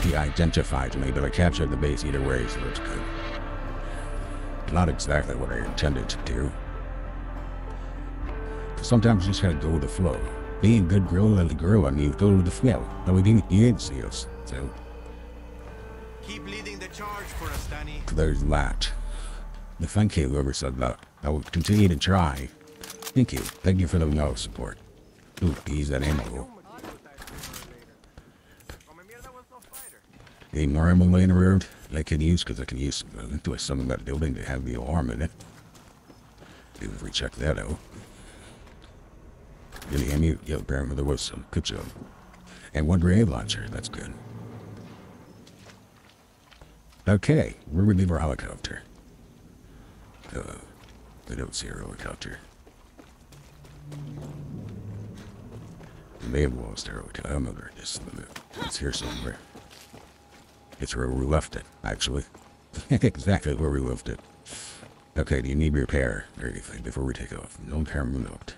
He identified me, but I captured the base either way, so that's good. Not exactly what I intended to do. Sometimes you just gotta go with the flow. Being good girl and the girl, I mean, go with the flow. No, we didn't see us, so. Keep leading the charge for us, Danny. There's that. The thank you, whoever said that. I will continue to try. Thank you. Thank you for the no support. Ooh, use that ammo. A normal laying around I can use because I can use do something about building to have the arm in it. Maybe if we check that out. Really, I mean, yeah, apparently there was some. Good job. And one grenade launcher. That's good. Okay, where would we leave our helicopter? I don't see our helicopter. We may have lost our helicopter. I don't know where it is. It's here somewhere. It's where we left it, actually. Exactly where we left it. Okay, do you need repair or anything before we take off? No camera note.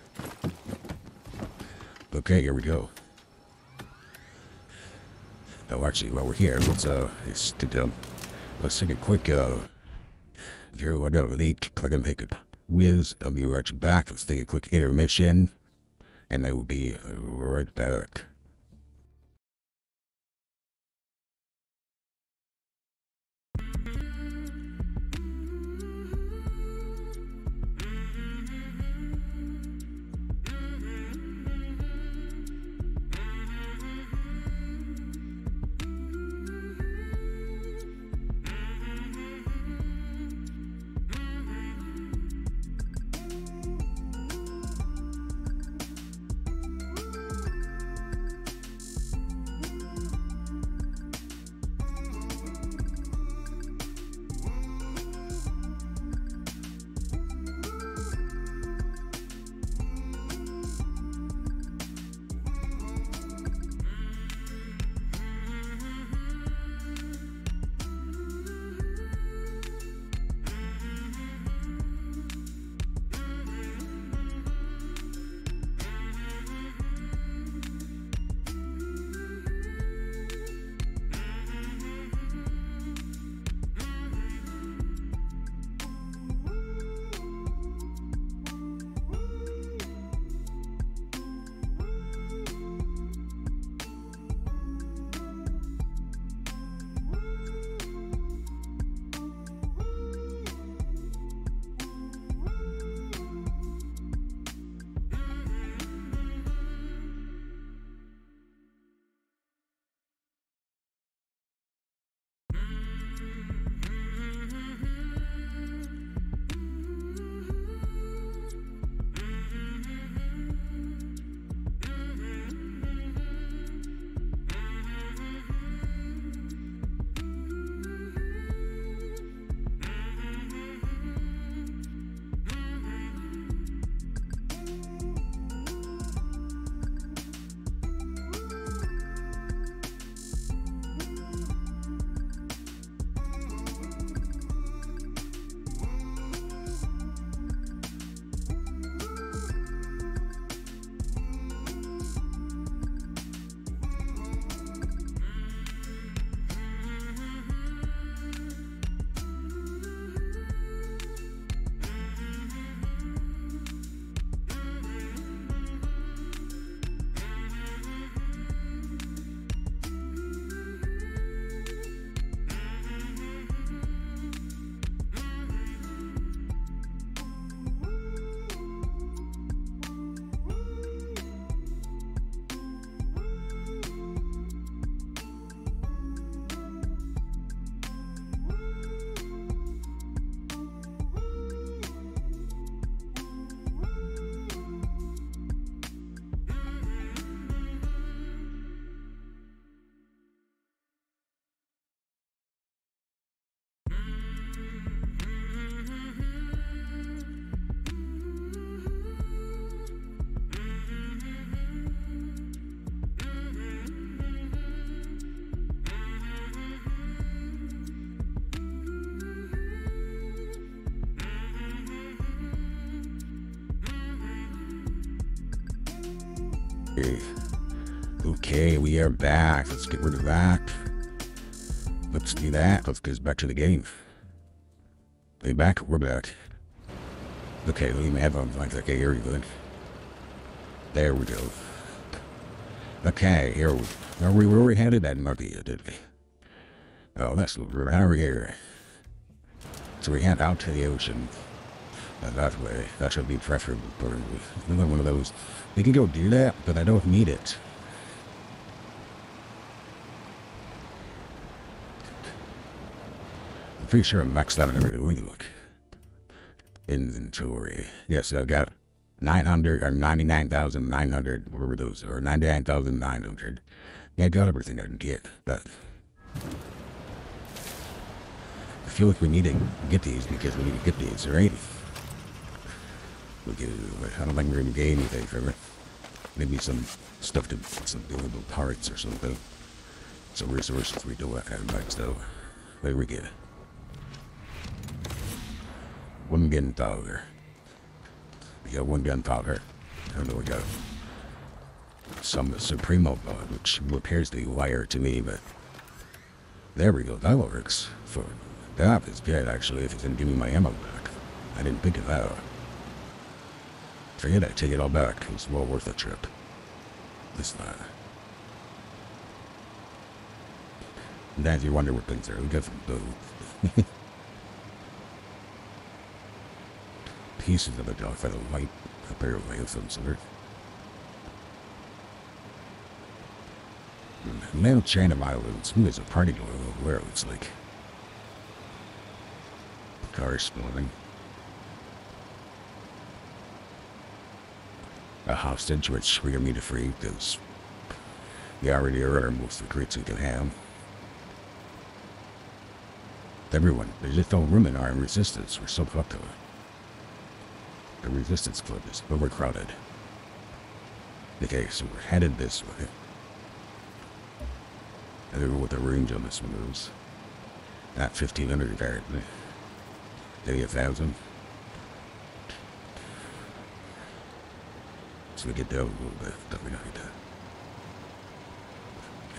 Okay, here we go. Oh, actually, while we're here, let's take a quick, here, whatever, click and take a whiz. I'll be right back. Let's take a quick intermission, and I will be right back. Okay, we are back. Let's get rid of that. Let's do that. Let's get back to the game. Are we back? We're back. Okay, leave my headphones like that. Okay, here we go. There we go. Okay, here we were already headed that Nokia, did we? Oh, that's over here. So we head out to the ocean. That way. That should be preferable. Another one of those. We can go do that, but I don't need it. I'm pretty sure I'm maxed out on everything. Let me look. Inventory. Yes, I've got 900 or 99,900, whatever those are, 99,900. Yeah, I got everything I can get, but I feel like we need to get these because we need to get these, right? I don't think we're going to get anything from it. Maybe some stuff to some billable parts or something. Some resources we do have back, so there we get it. One gunpowder. We got one gunpowder. I don't know, we got some Supremo bod, which appears to be wire to me, but there we go. That works. For that is good, actually, if it's going to give me my ammo back. I didn't think of that. Forget it, take it all back. It's well worth the trip. This time. And as you wonder what things are, we got some blue. Pieces of a dog for the light, apparently, of some sort. Little chain of islands. Who is a party going on? Where it looks like. Car spawning. A hostage, which we are me to free, because we already are most recruits we can have. Everyone, there's just no room in our resistance. We're so fucked up. The resistance club is overcrowded. Okay, so we're headed this way. I don't know what the range on this one is. Not 1,500 apparently. Maybe 1,000. So we get down a little bit. Definitely not that.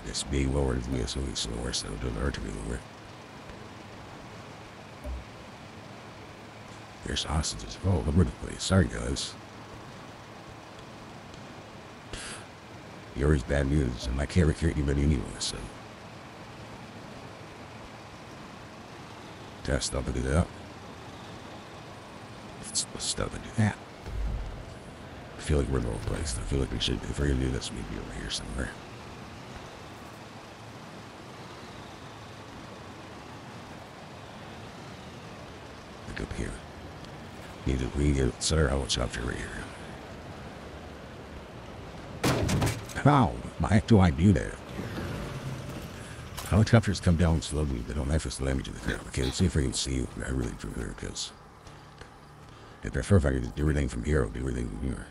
I guess being lower is me, so it's slower, so it doesn't hurt to be lower. There's hostages all over the place. Sorry, guys. Yara's bad news, and I can't recruit anybody anyway, so. Gotta stop and do that. Let's stop and do that. I feel like we're in the wrong place. I feel like we should, if we're gonna do this, we'd be over here somewhere. Like up here. We get Sir helicopter right here. How the heck do I do that? Helicopters come down slowly, they don't have to slam into the ground. Okay, let's see if we can see everything from here, because I prefer if I could do everything from here, I'll do everything from here.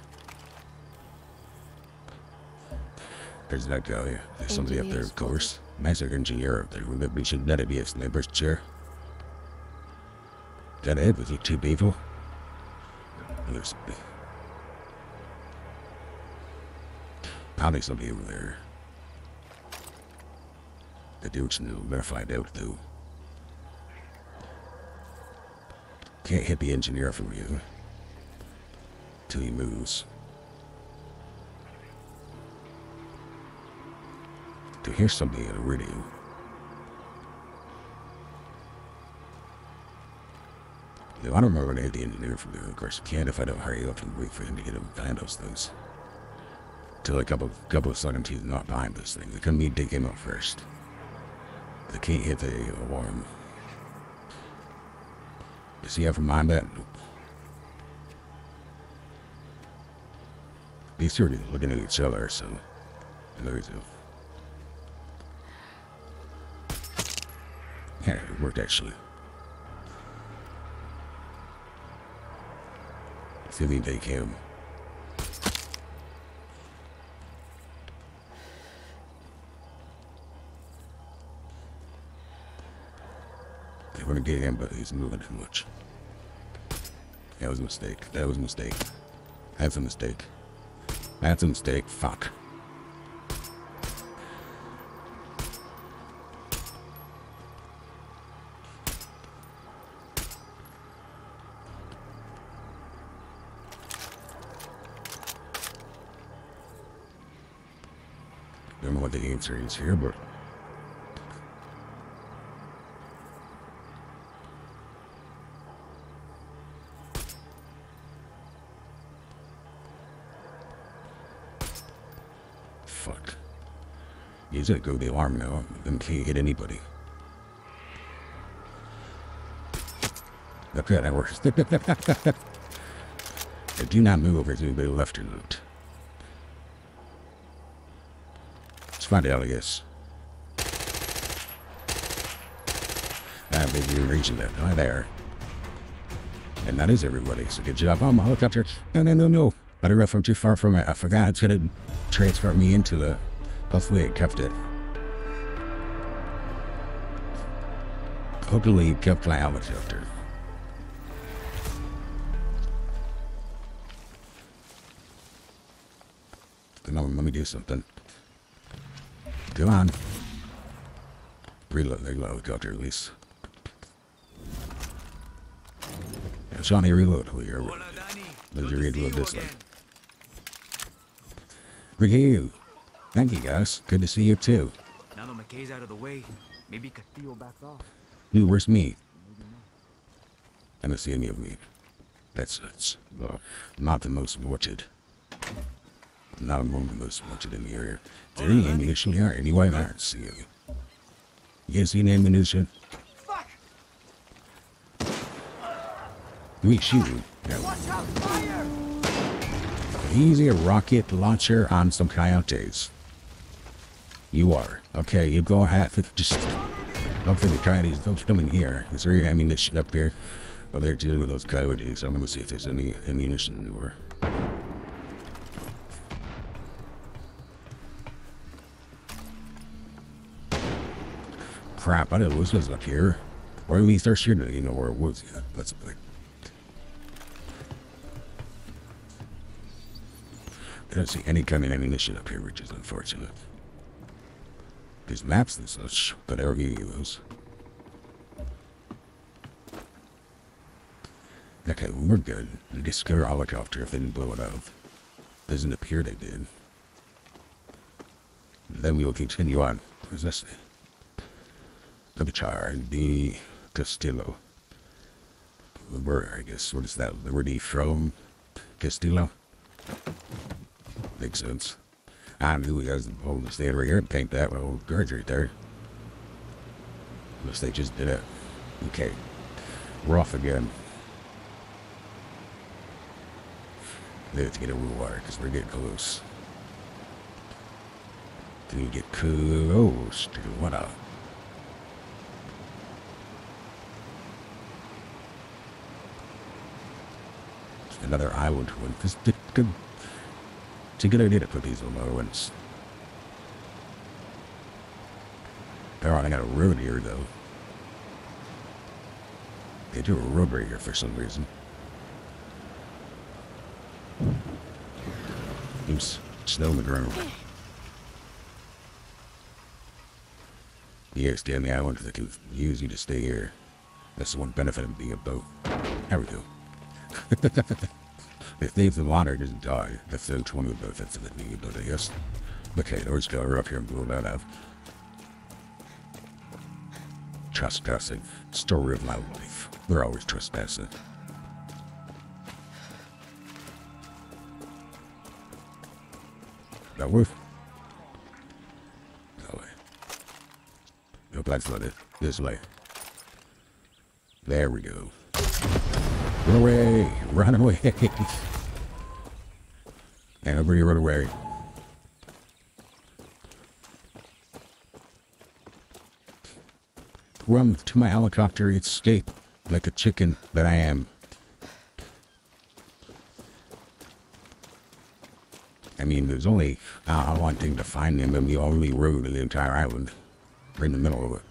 There's that guy. There's somebody up there, of course. Master engineer up there. We should let it be a sniper's chair. Is that it? Was it two people? There's probably somebody over there. The dude's new. Better find out, though. Can't hit the engineer from you till he moves. To hear somebody on the radio. I don't remember when I had the engineer from there. Of course, I can't if I don't hurry up and wait for him to get him behind those things. Till a couple of seconds he's not behind this thing. They couldn't be dig him up first. They can't hit the alarm. Does he ever mind that? Nope. These two are looking at each other, so there we go. Yeah, it worked actually. See if they take him. They want to get him, but he's moving too much. That was a mistake. That was a mistake. That's a mistake. That's a mistake. Fuck. Don't know what the answer is here, but fuck. He's gonna go the alarm now. Then can't hit anybody. Okay, that works. Do not move as anybody left or loot. Let's find out, I guess. Big region there. Oh, there. And that is everybody. So good job. Oh, my helicopter. No. I don't know if I'm too far from it. I forgot it's going to transfer me into the... Hopefully it kept it. Hopefully it kept my helicopter. Let me do something. Come on. Reload the helicopter at least. Yeah, Johnny, reload. Here. Let's reload this one. Review. Thank you, guys. Good to see you too. Now that McKay's out of the way, maybe Castillo backs off. Dude, where's me? I don't see any of me. That's not the most wanted. Not among the most wanted in the area. Is there any ammunition here? Anyway, I don't see you. You guys see any ammunition? Fuck! We shooting. No. Watch out! Fire! Easy a rocket launcher on some coyotes. You are. Okay, you go ahead. Just don't for the coyotes. Don't come in here. Is there any ammunition up here? Oh, they're dealing with those coyotes. I'm gonna see if there's any ammunition anywhere. Crap, I didn't know this was up here. Or at least they're shooting, you know where it was yet. That's the thing. I don't see any kind of ammunition up here, which is unfortunate. There's maps and such, but I don't get any of those. Okay, we're good. I just scare a helicopter if they didn't blow it up. Doesn't appear they did. Then we will continue on. What does that say? Char de Castillo. Where, I guess, what is that? Liberty from Castillo? Makes sense. I knew he was holding the stand right here and paint that little guards right there. Unless they just did it. Okay. We're off again. Let's get a little water because we're getting close. Can you get close to the water? Another island one. It's a good idea to put these on low ones. Alright, I got a road here though. They do a road right here for some reason. Oops, snow on the ground. You guys stay on the island because I can use you to stay here. That's the one benefit of being a boat. There we go. If they have the water, it doesn't die. That's the 20 benefits of it being a boat, I guess. Okay, let's go up here and blow that up. Trespassing. Story of my life. We're always trespassing. That work? No way. Nope, that's not it. This way. There we go. Run away! Run away! Everybody run away. Run to my helicopter, escape like a chicken that I am. I mean, there's only one thing to find them, and the only road in the entire island. Right in the middle of it.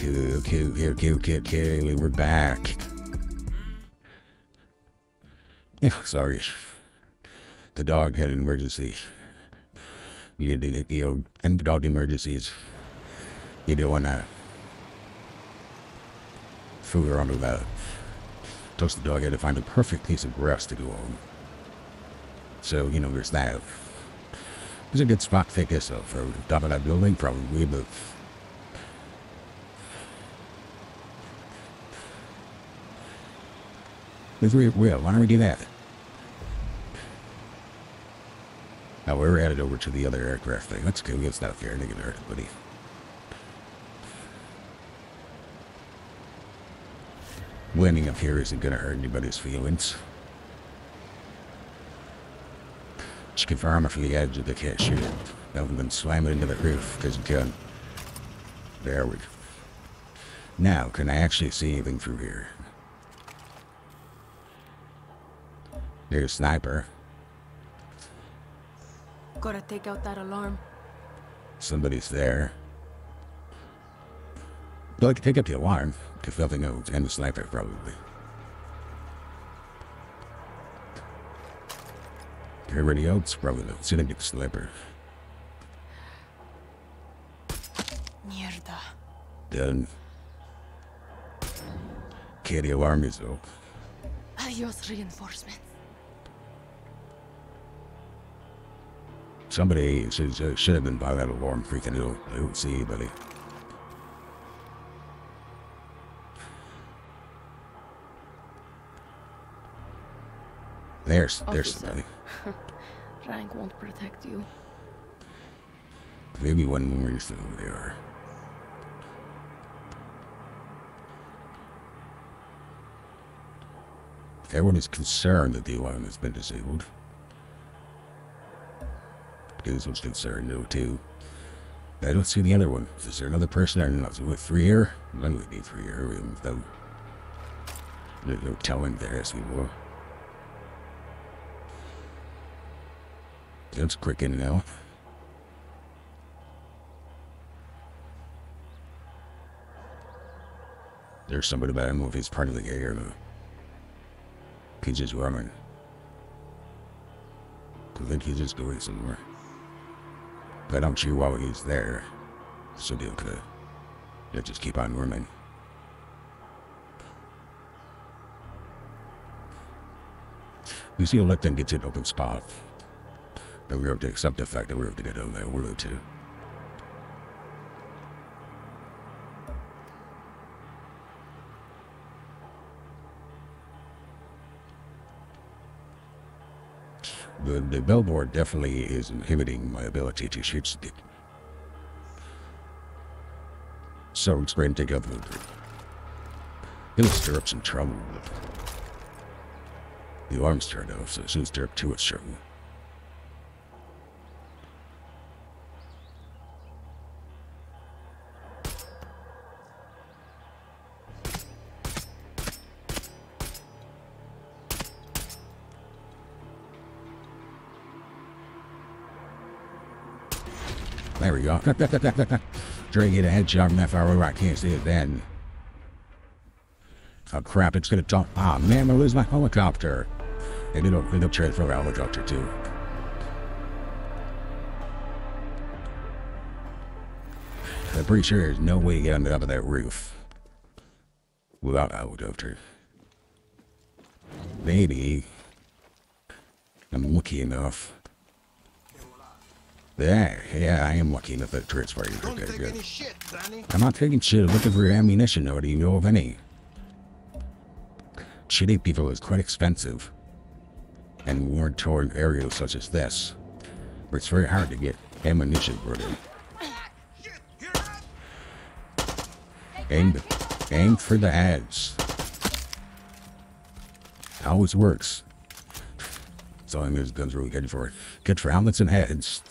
Okay, we're back. Yeah, sorry. The dog had an emergency. And dog emergencies. You don't want to fool around with that. Toast the dog had to find a perfect piece of grass to go on. So, there's that. There's a good spot to take this up for the top of that building, probably, but if we will, why don't we do that? Now we're headed over to the other aircraft thing. Let's go get stuff here and get hurt, buddy. Landing up here isn't gonna hurt anybody's feelings. Just confirm it from the edge of the can't shoot it. Rather than slam it into the roof, because you can. There we go. Now, can I actually see anything through here? There's a sniper. Gotta take out that alarm. Somebody's there. Well, I can take up the alarm, if nothing else, and the sniper, probably. Everybody else, probably not. See, they get the sniper. Mierda. Done. Okay, the alarm is up. Adios, reinforcements. Somebody should have been by that alarm freaking out. I don't see anybody. There's Officer. somebody. Rank won't protect you. Maybe one more reason over there. Everyone is concerned that the alarm has been disabled. This one's concerned, though, too. I don't see the other one. Is there another person? I don't know. Is it 3 here? None would be 3 here. There's no telling there has to be more. That's quick in now. There's somebody, but I don't know if he's part of the gang or not. He's just running. I think he's just going somewhere. But I'm sure while he's there, so they'll just keep on running. You see, let them get to an open spot. But we have to accept the fact that we have to get over there. We're too. The billboard definitely is inhibiting my ability to shoot stick. So it's going to take up the it'll stir up some trouble. The alarm's turned off, so as soon as stir up 2, it's trouble. There we go. Try to get a headshot from that far away. I can't see it then. Oh crap, it's gonna talk. Ah man, I lose my helicopter. They did a transfer of helicopter too. I'm pretty sure there's no way to get on top of that roof without a helicopter. Maybe I'm lucky enough. Yeah, I am lucky enough that transfer. Don't take any shit, Danny. I'm not taking shit. I'm looking for ammunition. Or do you know of any? Shitty people is quite expensive. And war torn areas such as this, where it's very hard to get ammunition for them. Aim for the heads. Always works. That's all those guns really good for. Good for helmets and heads.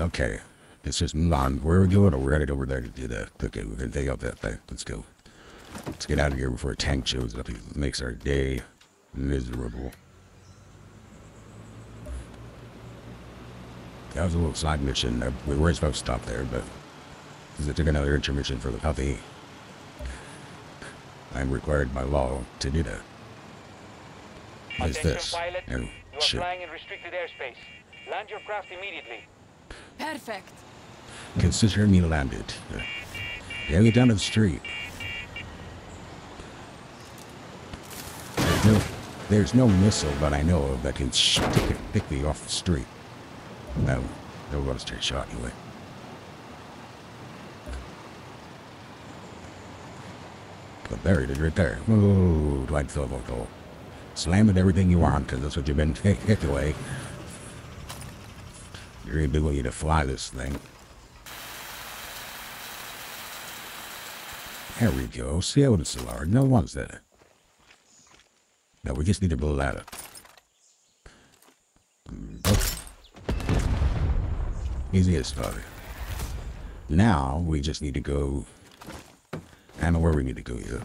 Okay, let's just move on. Where are we going? Oh, we're headed over there to do that. Okay, we're gonna take out that thing. Let's go. Let's get out of here before a tank shows up. It makes our day miserable. That was a little side mission. We weren't supposed to stop there, but Because I took another intermission for the coffee. I'm required by law to do that. What is Attention, this? pilot. Oh, You are shit. flying in restricted airspace. Land your craft immediately. Perfect. Consider me landed. Yeah, get down to the street. There's no missile that I know of that can pick me off the street. No, they'll go straight shot anyway. But there it is, right there. Ooh, like so vocal. Slam at everything you want, because that's what you've been hit away. Your ability to fly this thing. There we go. See how it's lower. No one's there. No, we just need to blow that up. Easy as fuck. Now, we just need to go... I don't know where we need to go yet.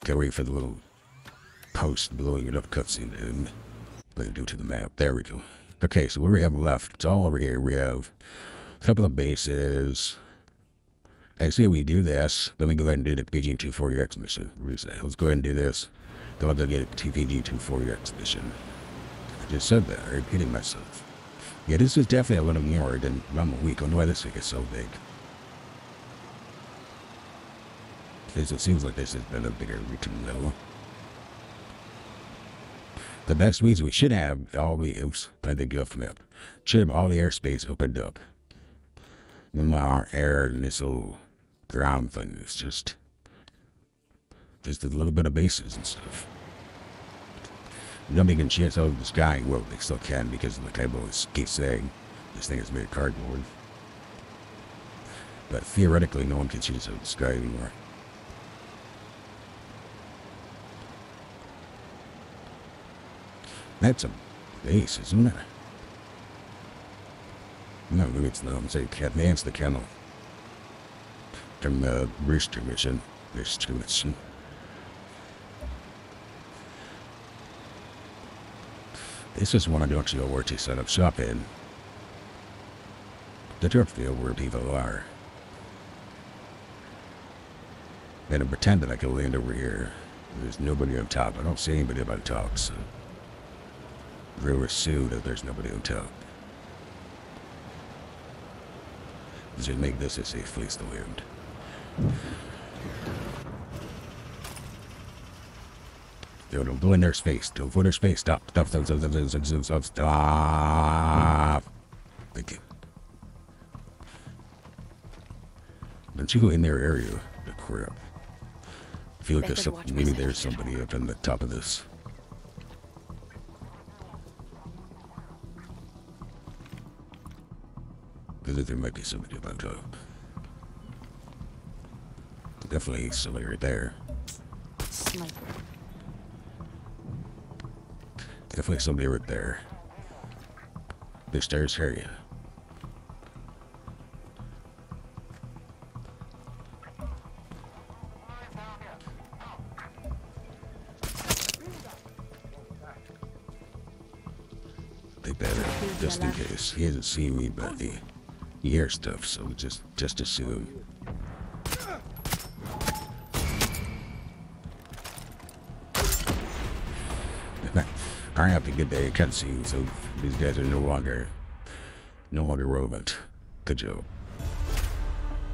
Go wait for the little post blowing it up cutscene and let it do to the map. There we go. Okay, so what we have left, it's all over here. We have a couple of bases. I say we do this. Let me go ahead and do the PG-240X mission. Let's go ahead and do this. Then I'll go get a PG-240X mission. I just said that. I'm repeating myself. Yeah, this is definitely a little more than around a week. I don't know why this thing is so big. Because it seems like this has been a bigger routine level. The best reason we should have all the oops, by the government. Should have all the airspace opened up. Then our air and this little ground thing is just a little bit of bases and stuff. Nobody can chance out of the sky. Well, they still can because like I always keep saying, this thing is made of cardboard. But theoretically, no one can shoot us out of the sky anymore. That's a base, isn't it? No, it's not. I'm saying advance the kennel. From the rooster mission. Rooster mission. This is one I don't know where to set up shop in. The turf field where people are. And I pretend that I can land over here. There's nobody on top. I don't see anybody on top, so... we were sued if there's nobody on top. This should make this a safe place to land. Don't go in their space. Don't go in their space. Stop. Stop. Stop. Stop. Stop. Stop. Stop. Stop. Stop. Thank you. Don't you go in their area? The crap. I feel like there's maybe there's somebody up on the top of this. Because there might be somebody about to. Definitely somebody right there. Sniper. Definitely somebody right there. This stairs area. They better, just in case. He hasn't seen me, but he hears stuff, so just assume. I have to get the cutscene, so these guys are no longer relevant. Good job.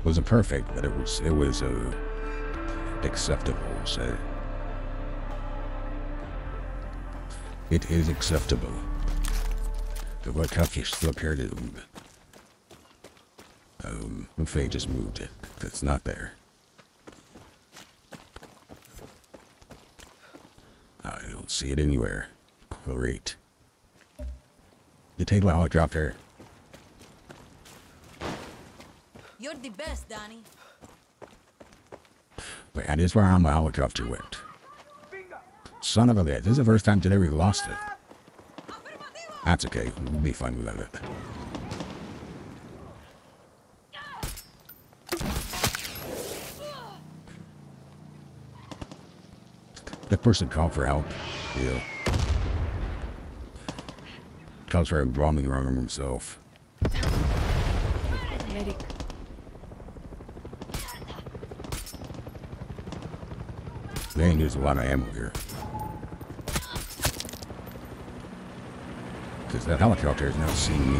Wasn't perfect, but it was acceptable. So it is acceptable. The what coffee still appeared to Buffet just moved it. It's not there. I don't see it anywhere. Great. You take the helicopter. You're the best, Danny. Wait, that is where my helicopter went. Son of a bitch. This is the first time today we lost it. That's okay. We'll be fine without it. That person called for help. Yeah. Calls for a bombing run on himself. Medic. They ain't used a lot of ammo here. Because that helicopter has never seen me.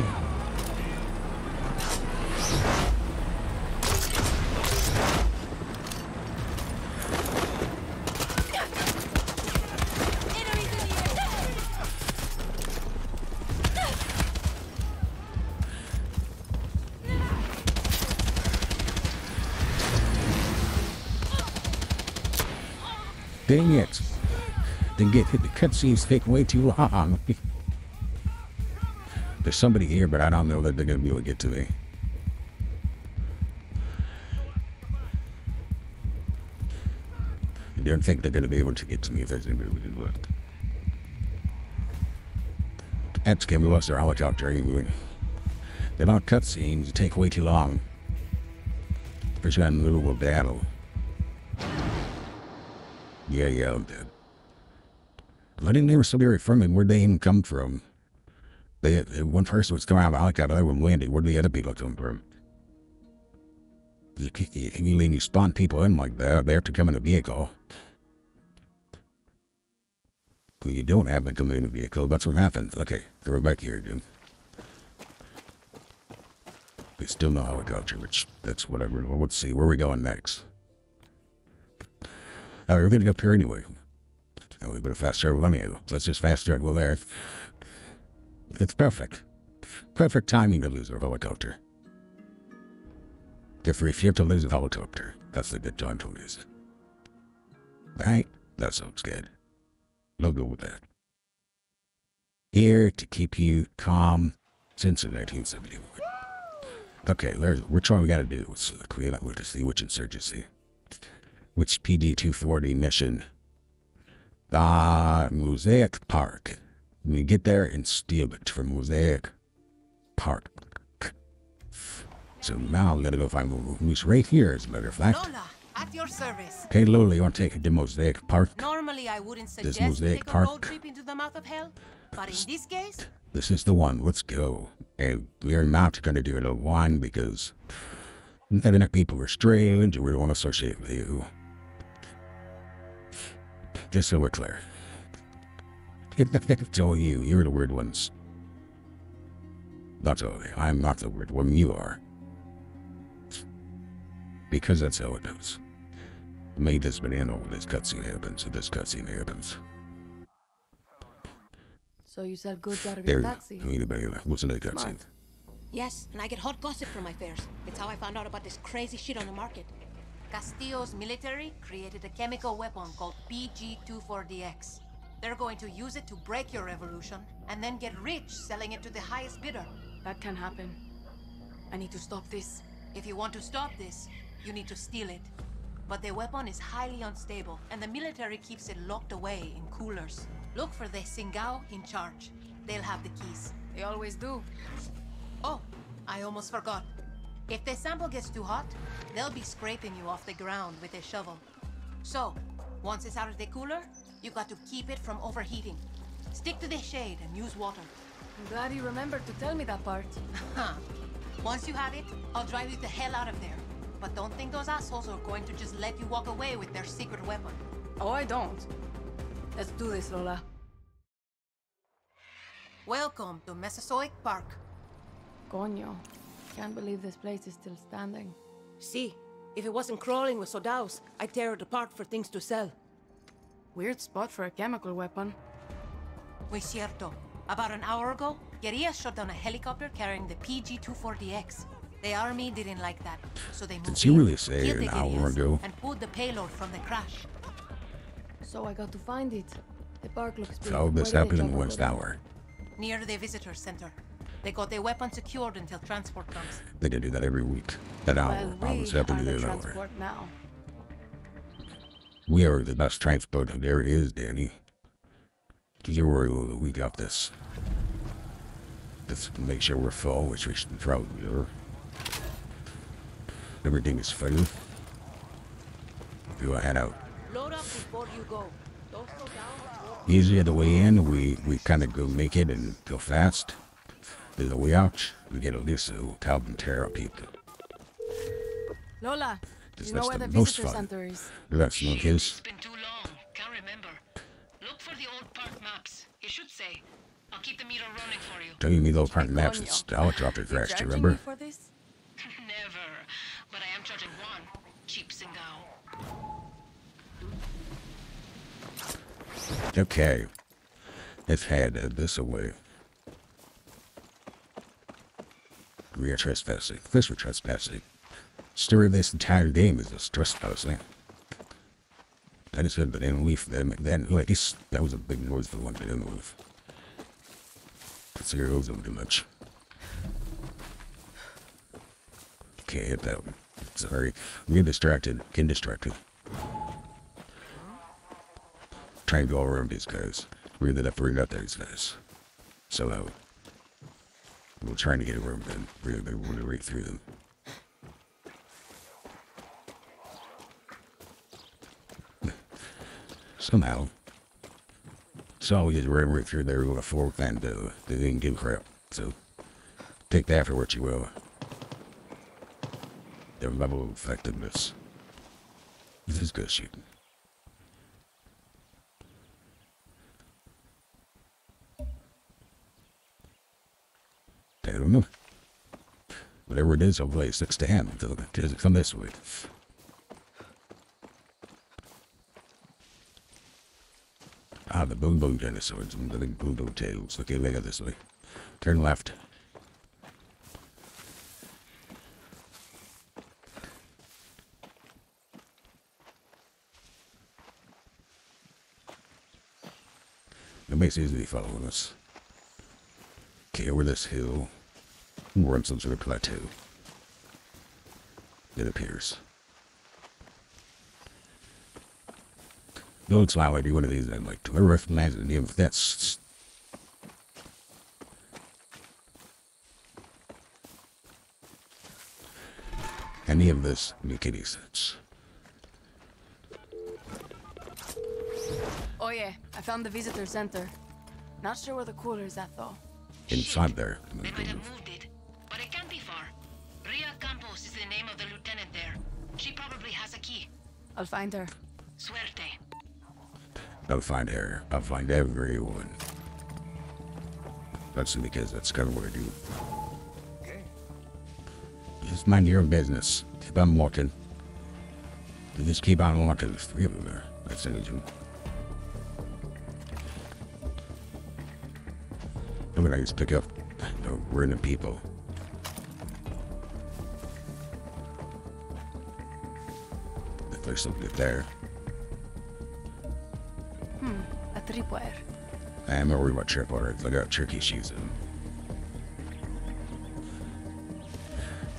Dang it. Then get hit. The cutscenes take way too long. There's somebody here, but I don't know that they're going to be able to get to me. I don't think they're going to be able to get to me if there's anybody who can look. That's going to be lost their helicopter anyway. The long cutscenes take way too long. Especially in the middle of a battle. Yeah, I'm dead. I didn't ever so very from where'd they even come from? One person was coming out of the helicopter, they were landing. Where'd the other people come from? You spawn people in like that, they have to come in a vehicle. Well, you don't have them come in a vehicle, that's what happens. Okay, throw it back here again. We still know helicopter, which, that's whatever. Well, let's see, where are we going next? Oh, we're gonna go up here anyway. Oh, we better fast travel. Let's just fast travel there. It's perfect. Perfect timing to lose a helicopter. If you have to lose a helicopter, that's a good time to lose it. Right? That sounds good. I'll go with that. Here to keep you calm since 1971. Okay, which one we gotta do? Let's clear that to see which insurgency. Which PD-240 mission? Mosaic Park. We get there and steal it from Mosaic Park. So now I'm gonna go find who's right here, as a matter of fact. Lola, at your service. Okay, Lola, you want to take it to Mosaic Park? Normally, I wouldn't suggest Mosaic take a Park. road trip into the mouth of hell, but in this case, This is the one. Let's go. And we're not gonna do it alone because enough people are strange and we don't want to associate with you. Just so we're clear. It's all you. You're the weird ones. That's all. I'm not the weird one. You are. Because that's how it goes. Made this banana when this cutscene happens, and this cutscene happens. So you sell goods out of There your you taxi? go. Need a Listen to the cutscene. Smart. Yes, and I get hot gossip from my fares. It's how I found out about this crazy shit on the market. Castillo's military created a chemical weapon called PG-24DX. They're going to use it to break your revolution, and then get rich selling it to the highest bidder. That can happen. I need to stop this. If you want to stop this, you need to steal it. But the weapon is highly unstable, and the military keeps it locked away in coolers. Look for the Singao in charge. They'll have the keys. They always do. Oh, I almost forgot. If the sample gets too hot, they'll be scraping you off the ground with a shovel. So, once it's out of the cooler, you got to keep it from overheating. Stick to the shade and use water. I'm glad you remembered to tell me that part. Once you have it, I'll drive you the hell out of there. But don't think those assholes are going to just let you walk away with their secret weapon. Oh, I don't. Let's do this, Lola. Welcome to Mesozoic Park. Coño. Can't believe this place is still standing. See, if it wasn't crawling with Sodaus, I'd tear it apart for things to sell. Weird spot for a chemical weapon. Muy cierto. About an hour ago, Yara shot down a helicopter carrying the PG-24DX. The army didn't like that, so they moved Did she in, really say killed an the hour guerrillas, ago? and pulled the payload from the crash. So I got to find it. The park looks big. So this Where happened did they in drop West it? Hour. Near the visitor center. They got the weapon secured until transport comes. They do that every week. That hour. Well, I we was are happening the to that hour. transport now. We are the best transport there is, Danny. You worry, we got this. Just make sure we're full, which we should probably do. Everything is full. We will head out. Load up before you go. Don't slow down. Easy the way in, we kind of go make it and go fast. The way out, we get a list of Calvin Terra people. Lola, Because you know that's where the the most visitor fun. center is? That's no case. It's been too long. should say. I'll keep the meter running for you. Don't you need little current maps and style drop your crash, do you remember? For this? Never. But I am charging one. Cheap Singao. Okay. Let's head this away. We are trespassing. This for trespassing. Story of this entire game is just trespassing. I just said, but then leave them. Then, like, that was a big noise for one to begin with. Consider those too much. Okay, hit that one. Sorry. Get distracted. Get distracted. Trying to go around these guys. We ended up bringing up these guys. So, we're trying to get around them. We're going to right through them. Somehow. So we just ran right through there with a fork and they didn't give a crap. So, take that for what you will. Their level of effectiveness. This is good shooting. I don't know. Whatever it is, I'll play 6 to hand until it doesn't come this way. Ah, the boom boom dinosaurs and the big boom boom tails. Okay, they go this way. Turn left. Nobody's easily following us. Okay, over this hill. We're on some sort of plateau. It appears. Don't smile, I do one of these, I'd like to. I recognize the name of that's. Any of this make any sense. Oh yeah, I found the visitor center. Not sure where the cooler is at though. Inside there. They might have moved it, but it can't be far. Ria Campos is the name of the lieutenant there. She probably has a key. I'll find her. Suerte. I'll find her. I'll find everyone. That's because that's kind of what I do. Okay. Just mind your own business. Keep on walking. You just keep on walking. There's 3 of them there. That's anything. Look at I just pick up the random people. If there's something there. A tripwire. I'm not worried about tripwires. I got tricky shoes in.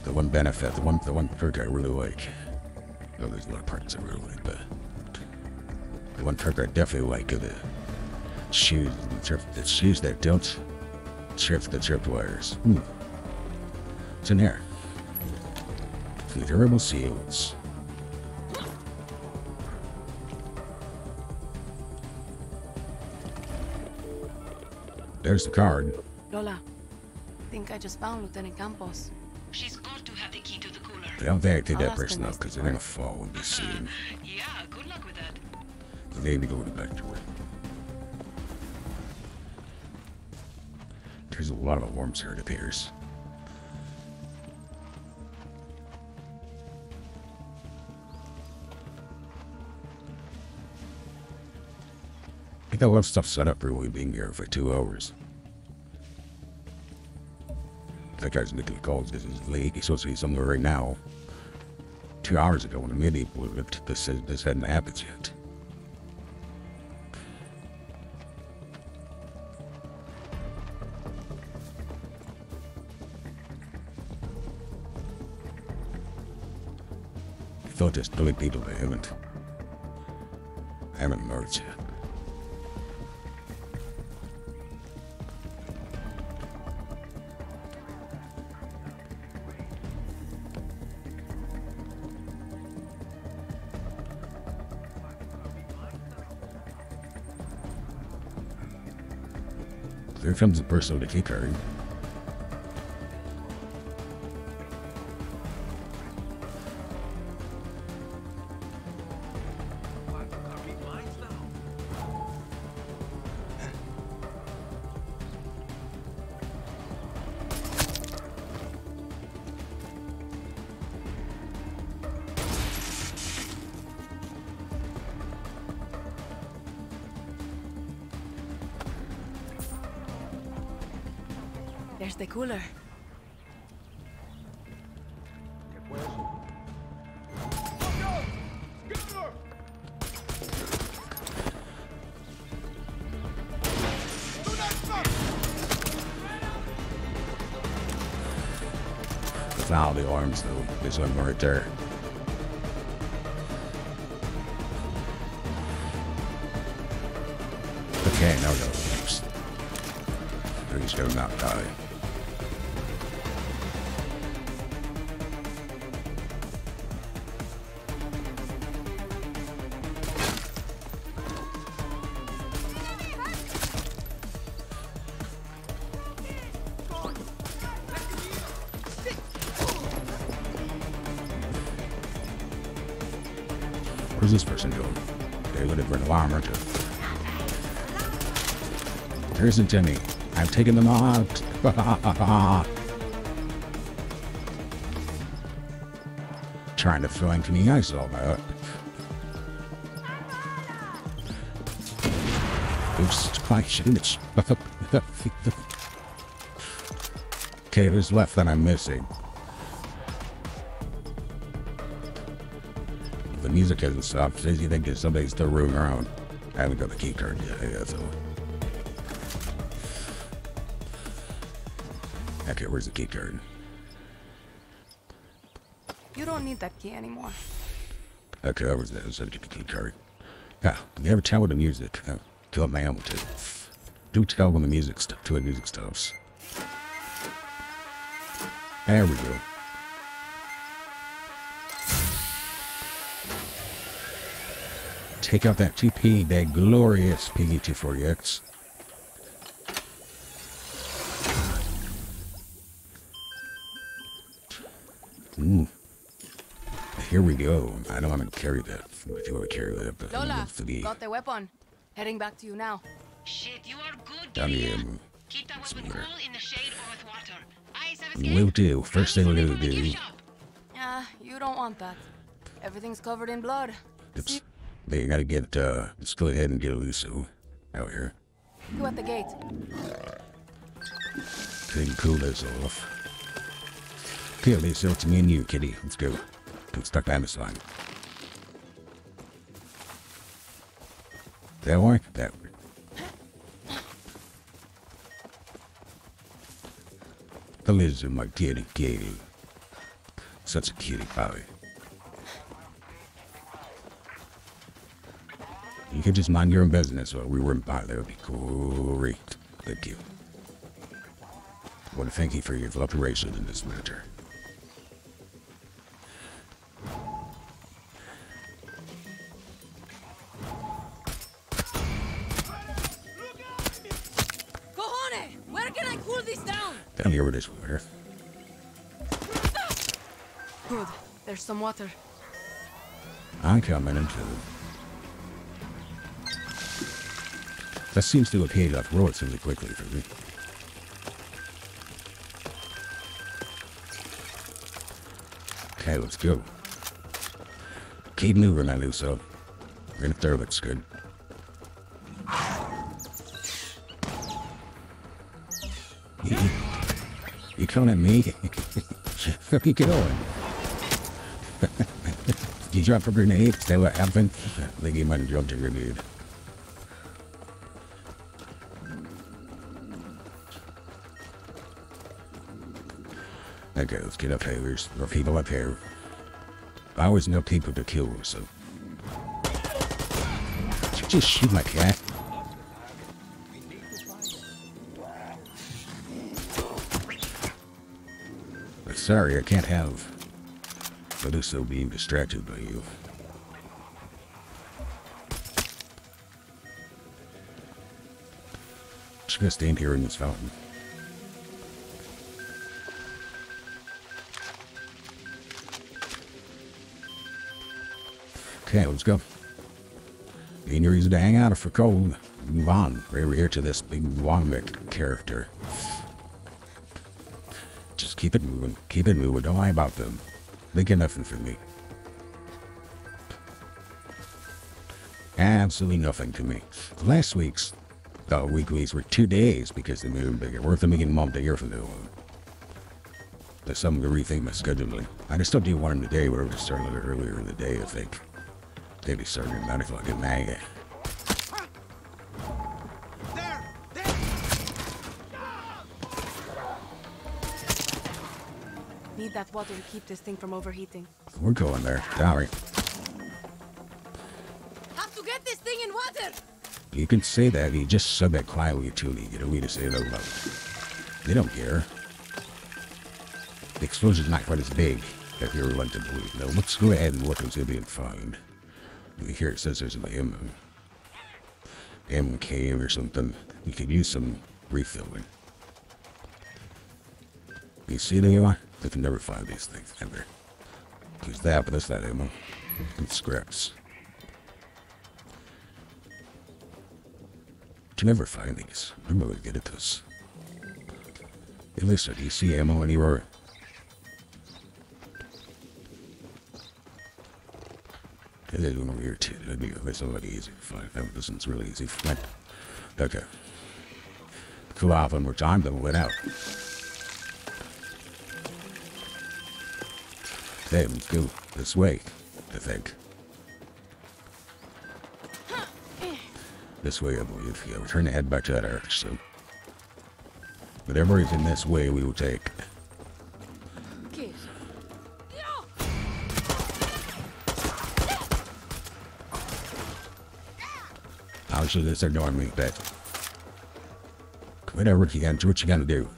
The one benefit, the one perk I really like. Oh, there's a lot of parts I really like, but the one perk I definitely like are the shoes, the shoes that don't trip the tripwires. It's in here. The durable seals. There's the card. Lola, I think I just found Lieutenant Campos. She's got to have the key to the cooler. I don't think I take I'll that ask her person up next because they're time. gonna fall and be seen. Yeah, good luck with that. So they need to go to back to it. There's a lot of alarms here, it appears. I got a lot of stuff set up for we being here for 2 hours. That guy's making calls. This is late. He's supposed to be somewhere right now. 2 hours ago when the mini blew it, this hadn't happened yet. I thought there's really people that haven't noticed yet. Here comes the person with the key card. There's the cooler. Foul the arms though. There's one right there. Okay, now go. Please do not die. Where's this person doing? They would have been an alarm or two. There isn't any. I've taken them out. Trying to flank me, I saw that. Oops, I shouldn't. Okay, who's left that I'm missing? The music hasn't stopped. Says you think there's somebody still roaming around. I haven't got the key card yet. Yeah, so. Okay, where's the key card? You don't need that key anymore. Okay, that was the key card. Yeah, you ever tell when the music? Tell my ammo to. Do tell when the music stops. There we go. Take out that TP, that glorious PG-240X. Here we go. I don't want to carry that. If you want to carry that, but Lola, got the weapon. Heading back to you now. Shit, you are good, down the Gideon. Keep that weapon cool in the shade or with water. Eyes have will do. First thing we're gonna do. You don't want that. Everything's covered in blood. Oops. They gotta get, let's go ahead and get a Luso out here. You at the gate. Can cool this off. Okay, Luso, it's me and you, kitty. Let's go. Get stuck behind the sign. That way? That way. The lizard, my kitty. Such a cutie pie. You could just mind your own business while we were by. That would be great. Thank you. I want to thank you for your cooperation in this matter. Cojones! Where can I cool this down? Down here with this water. Good. There's some water. I'm coming into. That seems to have paid off relatively quickly for me. Okay, let's go. Keep moving, I do so. Right up there looks good. You coming at me? Where you going? You drop a grenade? Is that what happened? I think you might have dropped a grenade. Okay, let's get up here. There's more people up here. I always know people to kill, so. Did you just shoot my cat? Sorry, I can't have Medusa being distracted by you. Just gonna stand here in this fountain. Okay, let's go. Ain't no reason to hang out for cold. Move on. Right over here to this big Wombic character. Just keep it moving. Keep it moving. Don't worry about them. They get nothing from me. Absolutely nothing to me. Last week's weeklies were 2 days because they made them bigger. We're thinking month a year from now. There's something to rethink my scheduling. I just don't do one in the day, but we're just starting a little earlier in the day, I think. Maybe starting at 9 o'clock at night. Need that water to keep this thing from overheating. We're going there. Sorry. Have to get this thing in water! You can say that, you just said that quietly to me. You don't need to say it out loud. They don't care. The explosion's not quite as big if you're led to believe. Now, let's go ahead and look and see if we can find. Here it says there's an MK or something. We could use some refilling. You see the ammo? I can never find these things, ever. Use that, but that's that ammo. And scraps. You never find these. I'm really good at this. Hey, listen, do you see ammo anywhere? There's one over here too. That'd be somebody easy to find. That wasn't really easy to find. Okay. Cool off one more time, then we'll let out. Okay, let's go this way, I think. This way, I believe. Yeah, we're trying to head back to that arch, so. Whatever is in this way, we will take. Okay. How should this ignoring me, but. Whatever you can do, what you gotta do.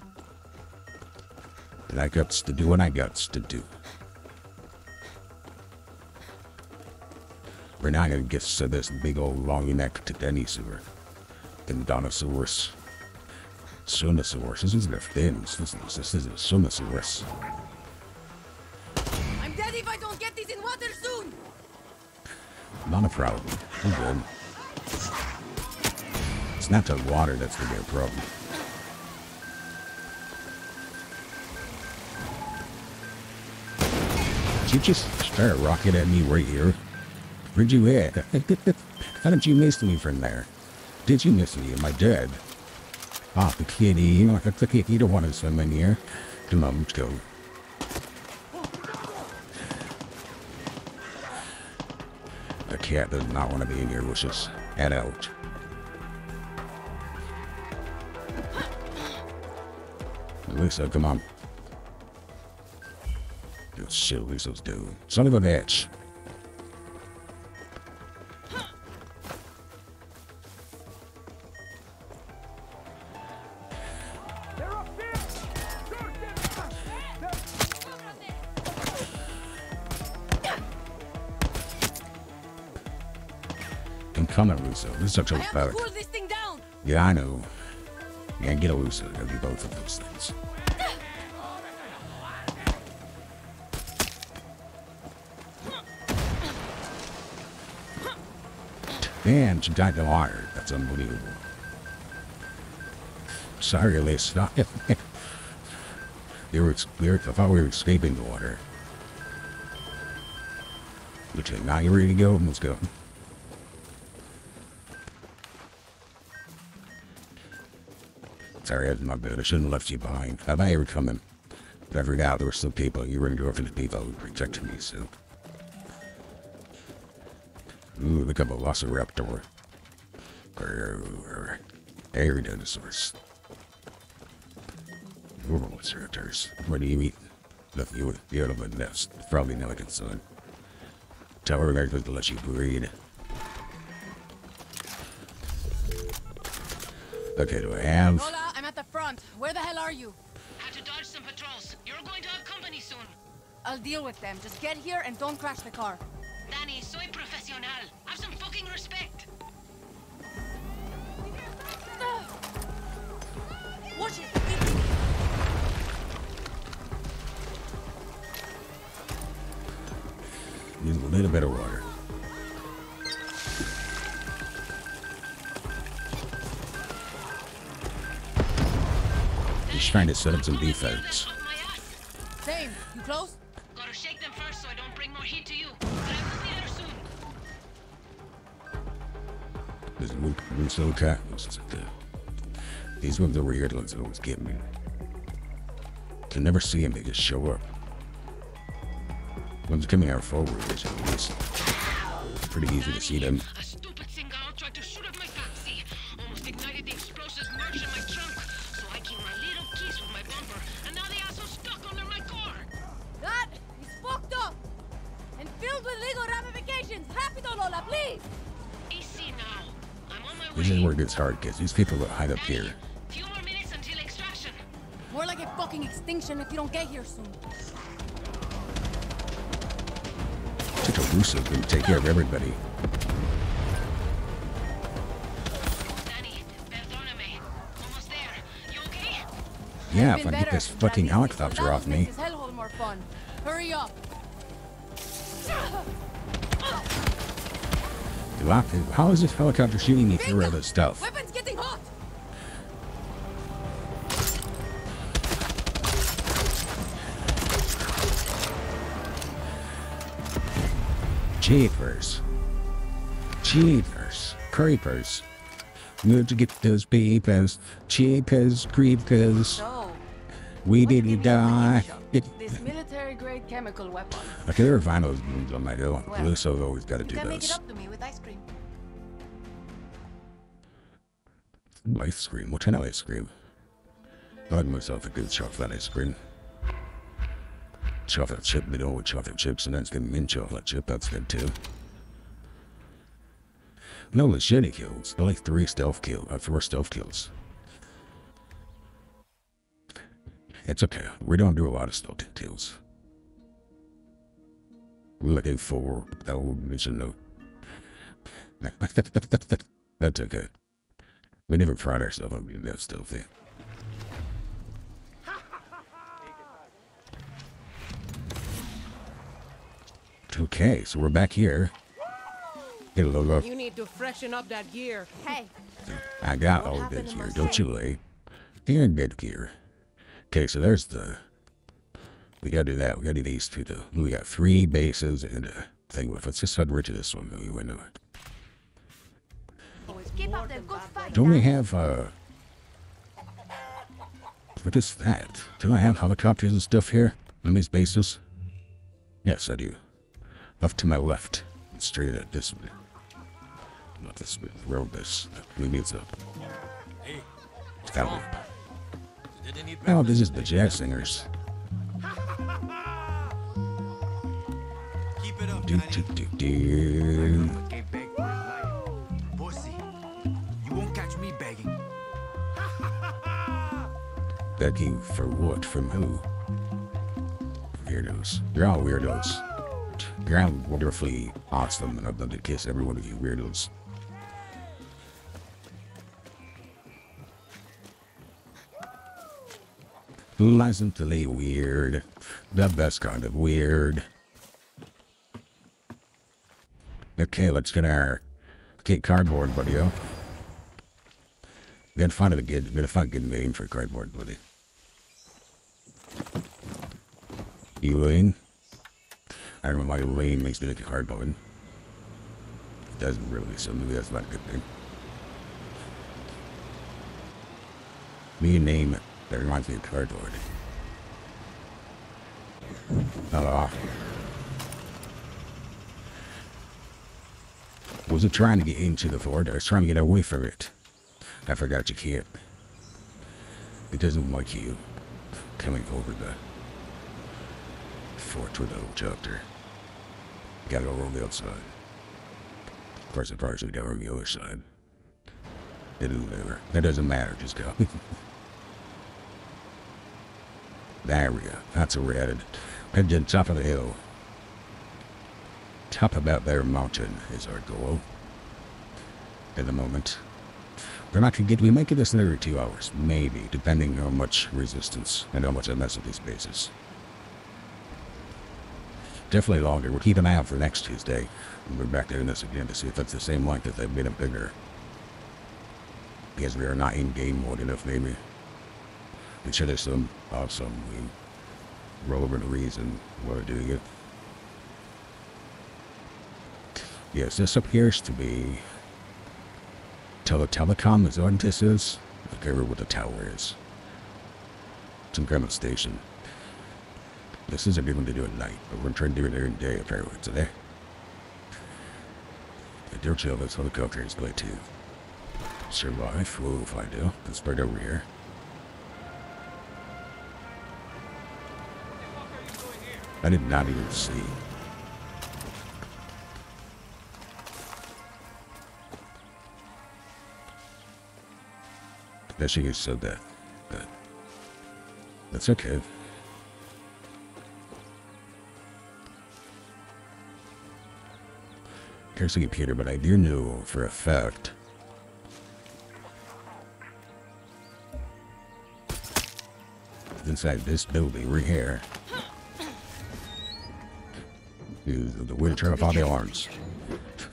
And I guts to do what I guts to do. We're not gonna get to this big old long neck to Denisaur. Then Donosaurus. Sonosaurus. This isn't a fins. This is a Sonosaurus. I'm dead if I don't get these in water soon! Not a problem. I'm good. It's not the water that's the big problem. Did you just start a rocket at me right here? Where'd you at? How did you miss me from there? Did you miss me? Am I dead? Ah, the kitty. The kitty. You don't want to swim in here. Come on, let's go. The cat does not want to be in here. Let's just head out. Lisa, come on. Good shit, Lisa's doing. Son of a bitch. I'm coming, Lisa. This is such a pathetic. Pull this thing down! Yeah, I know. Yeah, get a Lisa. Gotta be both of those things. Man, she died in the water. That's unbelievable. Sorry, Lisa. I thought we were escaping the water. Okay, now you ready to go? Let's go. Sorry, that's my bad. I shouldn't have left you behind. I thought you were coming. But I forgot there were some people. You were going for the people who protected me, so. Ooh, look at a Velociraptor. Air dinosaurs. Velociraptors. What do you eat? Nothing you would be out of a nest. Probably not like it's son. Tell her guys to let you breed. Okay, do I have? Lola, I'm at the front. Where the hell are you? Had to dodge some patrols. You're going to have company soon. I'll deal with them. Just get here and don't crash the car. Danny, soy profesional. Have some fucking respect. Watch it! Need a little bit of water. He's trying to set up some defense. Same. You close? Gotta shake them first so I don't bring more heat to you. But I will be there soon. There's loose little cactus. These ones are weird ones that always get me. Can never see them, they just show up. Ones coming out forward, which at least pretty easy to see them. A stupid Singao tried to shoot up my taxi. Almost ignited the explosives merch in my trunk. So I keep my little keys with my bumper, and now the asshole's stuck under my car. That is fucked up! And filled with legal ramifications! Rápido, Lola, please! Easy now. I'm on my way. This is where it gets hard, because these people that hide up here. Few more minutes until extraction. More like a fucking extinction if you don't get here soon. Such a Russo can take care of everybody. Danny, perdóname. Almost there. You okay? Yeah, Been if I get better this since fucking that helicopter meeting, off so me. makes this hellhole more fun. Hurry up! How is this helicopter shooting me through all this stuff? Weapons getting hot! Jeepers. Jeepers. Creepers. Need to get those papers. Jeepers, creepers. So, We what didn't gives you die. the mission? This military-grade chemical weapon. Okay, there are vinyls on my hill. Well, Lusso always got to You do can make it those. up to me with ice cream. Ice cream? What kind of ice cream? I like myself a good chocolate ice cream. Chocolate chip, they don't with chocolate chips, and that's good mint chocolate chip, that's good too. No machete kills. I like 4 stealth kills. It's okay. We don't do a lot of stealth kills. We're looking for that old mission note. That's okay. We never pride ourselves on being that stealthy. Okay, so we're back here. Get a little. You need to freshen up that gear. Hey, I got What all happened good in gear, my don't you, Lee? You're in good gear. Okay, so there's the. We gotta do that. We gotta do these two, though. We got 3 bases and a thing with. Let's just head right to this one, though. We went to it. Keep up the good fight. Don't we have, what is that? Do I have helicopters and stuff here on these bases? Yes, I do. Off to my left. Straight at this way. Not this way. Road this. Maybe it's up. That way. Oh, this is the jazz singers. Keep it up, Do, Danny. do, do, do. Okay, beg for his life. Pussy, you won't catch me begging. Begging for what? From who? Weirdos. You're all weirdos. You're all wonderfully awesome, and I'd love to kiss every one of you weirdos. Pleasantly weird. The best kind of weird. Okay, let's get our cardboard buddy up. We gotta find a good name for cardboard buddy. Elaine? I don't know why Elaine makes me like a cardboard. It doesn't really, so maybe that's not a good thing. Me a name that reminds me of cardboard. Wasn't trying to get into the fort, I was trying to get away from it. I forgot you can't. It doesn't like you coming over the fort with a helicopter. You gotta go over the outside. Of course, I probably should go over the other side. It doesn't matter. That doesn't matter, just go. There we go. That's where we're headed. Head to the top of the hill. Top of that there mountain is our goal. At the moment. We're not gonna get, we might get this another 2 hours. Maybe, depending on how much resistance and how much I mess with these bases. Definitely longer. We'll keep an eye out for next Tuesday. And we're back doing this again to see if that's the same length, if they've made it bigger. Because we are not in game mode enough, maybe. We should have some awesome roll over the reason we're doing it. Yes, this appears to be telecom is what this is. I can't remember what the tower is. Some kind of station. This isn't even to do at night, but we're trying to do it during the day apparently today. The dirt chill, this helicopter is going to survive. Well, if I do, let's start over here. I did not even see. I should have said that, but that's okay. Here's the computer, but I do know for a fact inside this building right here is the way to turn off all the alarms.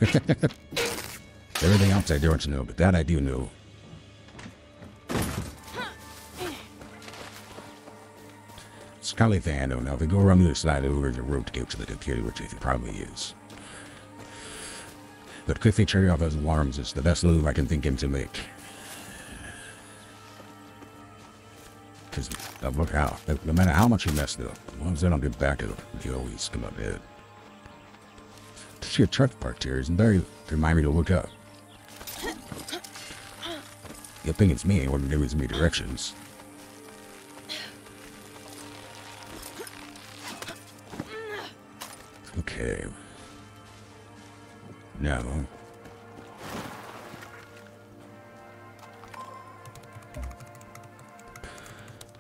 Everything else I don't know, but that I do know. Scully thing I don't know. If we go around the other side over the road to get to the computer, which I could probably use. But quickly turning off those alarms is the best move I can think of to make. Because look out, no matter how much you messed up, as long as they don't get back up, you always come up dead. To see a truck parked here isn't very remind me to look up. You think it's me when it gives me directions. Okay. No.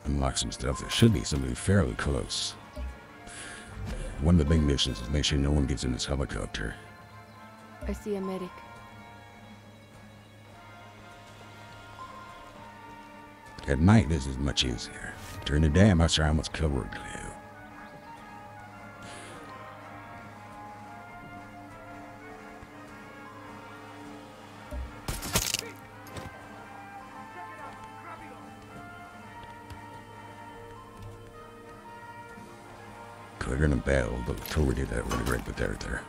Unlock some stuff. There should be something fairly close. One of the big missions is make sure no one gets in this helicopter. I see a medic. At night, this is much easier. During the day, I'm not sure how much cover it can do. They're gonna battle, but until we do that, we're gonna break the there.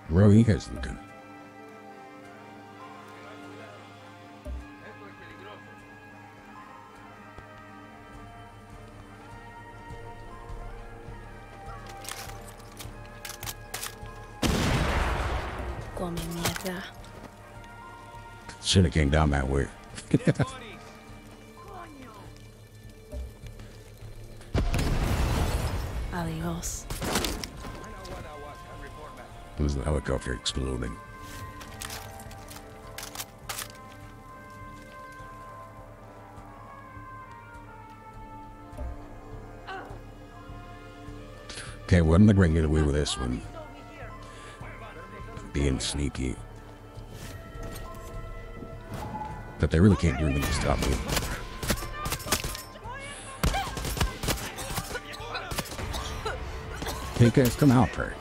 Bro, you guys looking. Come mierda. Should have came down that way. Adios. It was the helicopter exploding. Okay, well, I'm not going to get away with this one. Being sneaky. But they really can't do anything to stop me. Hey guys, come out for it.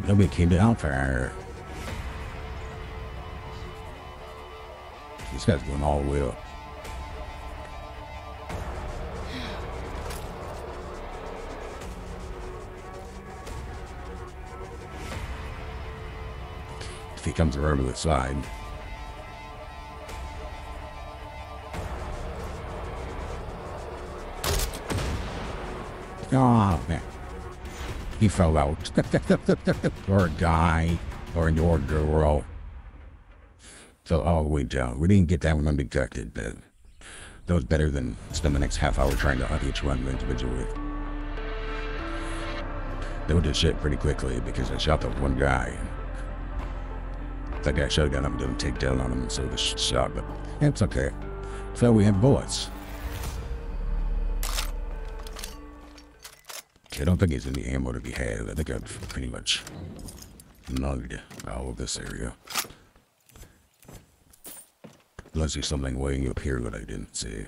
Nobody came to Alfire. This guy's going all the way up. If he comes around to the side. Oh man. He fell out. Or a guy. Or your girl. Fell all the way down. We didn't get that one undetected, but that was better than spend the next half hour trying to hunt each one individually. They would have shit pretty quickly because I shot that one guy. That guy shot a gun, I'm going to take down on him, so the shot, but it's okay. So we have bullets. I don't think there's any ammo to be had. I think I've pretty much nugged all of this area. Unless there's something way up here that I didn't see.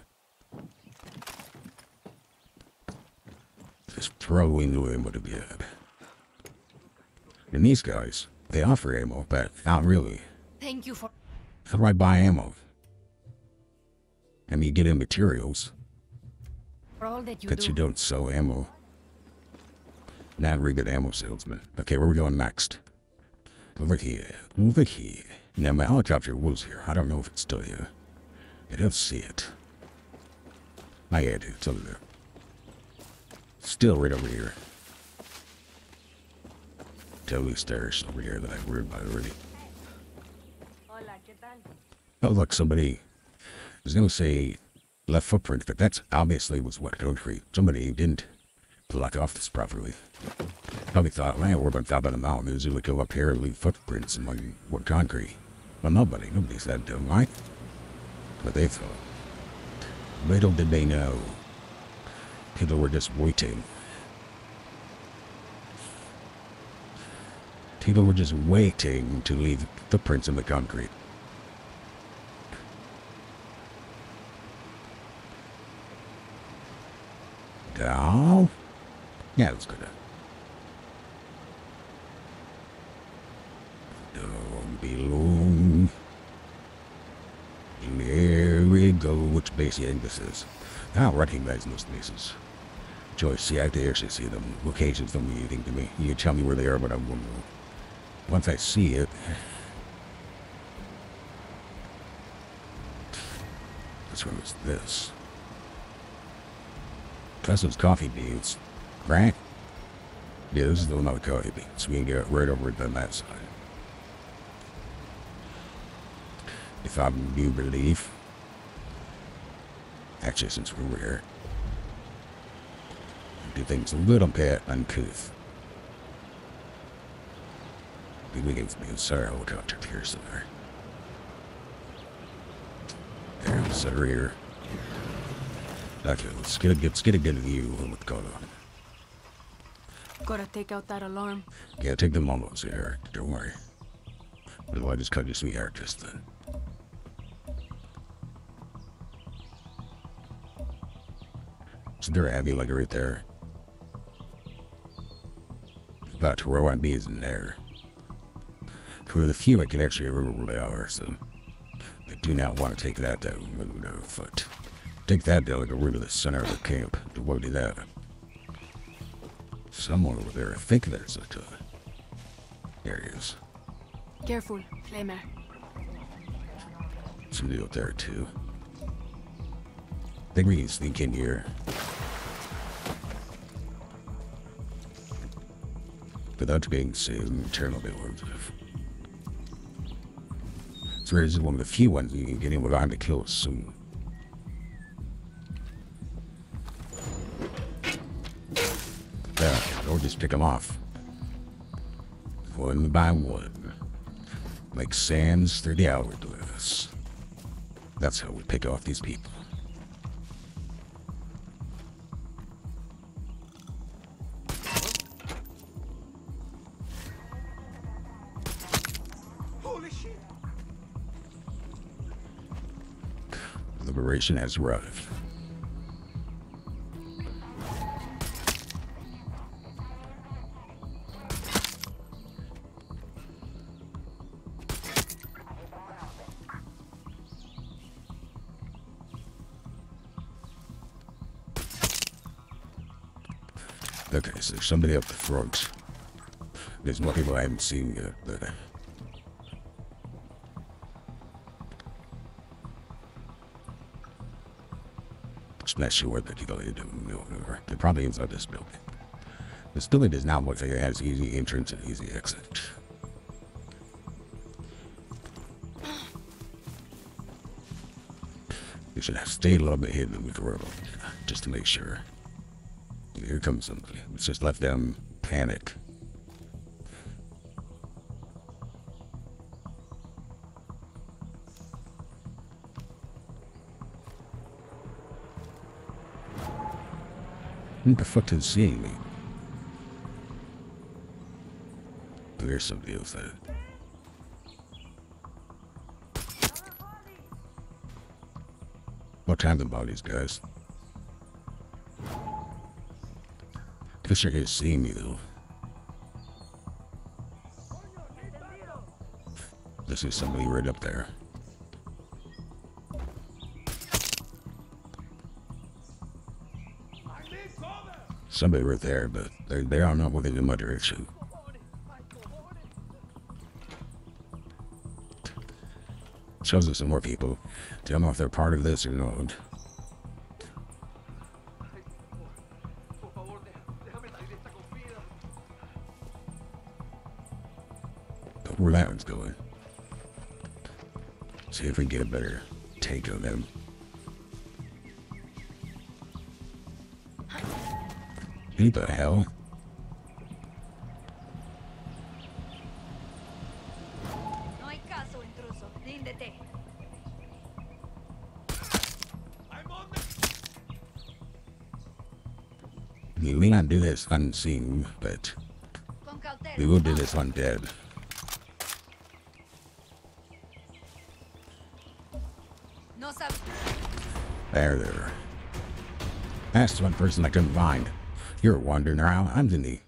There's probably no ammo to be had. And these guys, they offer ammo, but not really. Thank you for... How do I buy ammo? I mean, get in materials. For all that you But do. you don't sell ammo. Not a very good ammo salesman. Okay, where are we going next? Over here. Over here. Now, my helicopter was here. I don't know if it's still here. I don't see it. I had it. It's over there. Still right over here. Totally stairs over here that I worried about already. Oh, look, somebody. I was going to say left footprint, but that's obviously was what country. Somebody didn't block off this properly. Probably thought, man, we're on top of the mountain. There's usually go up here and leave footprints in what concrete. Well, nobody's that dumb, right? But they thought. Little did they know. People were just waiting. People were just waiting to leave footprints in the concrete. Down? Yeah, let's go down. Don't be long. There we go. Which base you think this is? I don't recognize those bases. Joyce, see, I have to actually see them. Locations don't mean anything to me. You can tell me where they are, but I won't know. Once I see it... Which one is this? That's those coffee beans. Right? Yeah, this is the one with coffee beans. We can get right over it on that side. If I do believe. Actually, since we were here. Do things a little bit uncouth. We can be sorry, helicopter here somewhere. There, set her here. Okay, let's get a good view of what's going on. Gotta take out that alarm. Yeah, take the momos here. Don't worry. Otherwise, just cut your sweetheart just then. So they're heavy like right there. About to row on bees in there. For the few I can actually remember where they are, so I do not want to take that down with no foot. Take that down like a route to the center of the camp. What do that? Somewhere over there. I think there's a there he is. Careful, Flamer. Somebody up there too. I think we can sneak in here. Without being seen, turn a bit of. So this is one of the few ones you can get in without to kill us soon. Yeah, or just pick them off. One by one. Like sands through the hourglass. That's how we pick off these people. Liberation has arrived. Okay, so there's somebody up the front. There's more people I haven't seen yet, but... I'm not sure what the people are doing. It probably inside this building. This building does not look like it has easy entrance and easy exit. You should have stayed a little bit hidden in the road, just to make sure. Here comes somebody. It's just left them panic. Who the fuck is seeing me? There's somebody else there. What kind of bodies, guys? Fisher is seeing me though. This is somebody right up there. Somebody right there, but they are not within my direction. Shows us some more people. Don't know if they're part of this or not. But where that one's going. See if we can get a better take on them. Who the hell? No hay caso, intruso. Ríndete. We may not do this unseen, but Con cautela. we will do this undead. No sabes. There. That's one person I couldn't find. You're wandering around, Anthony.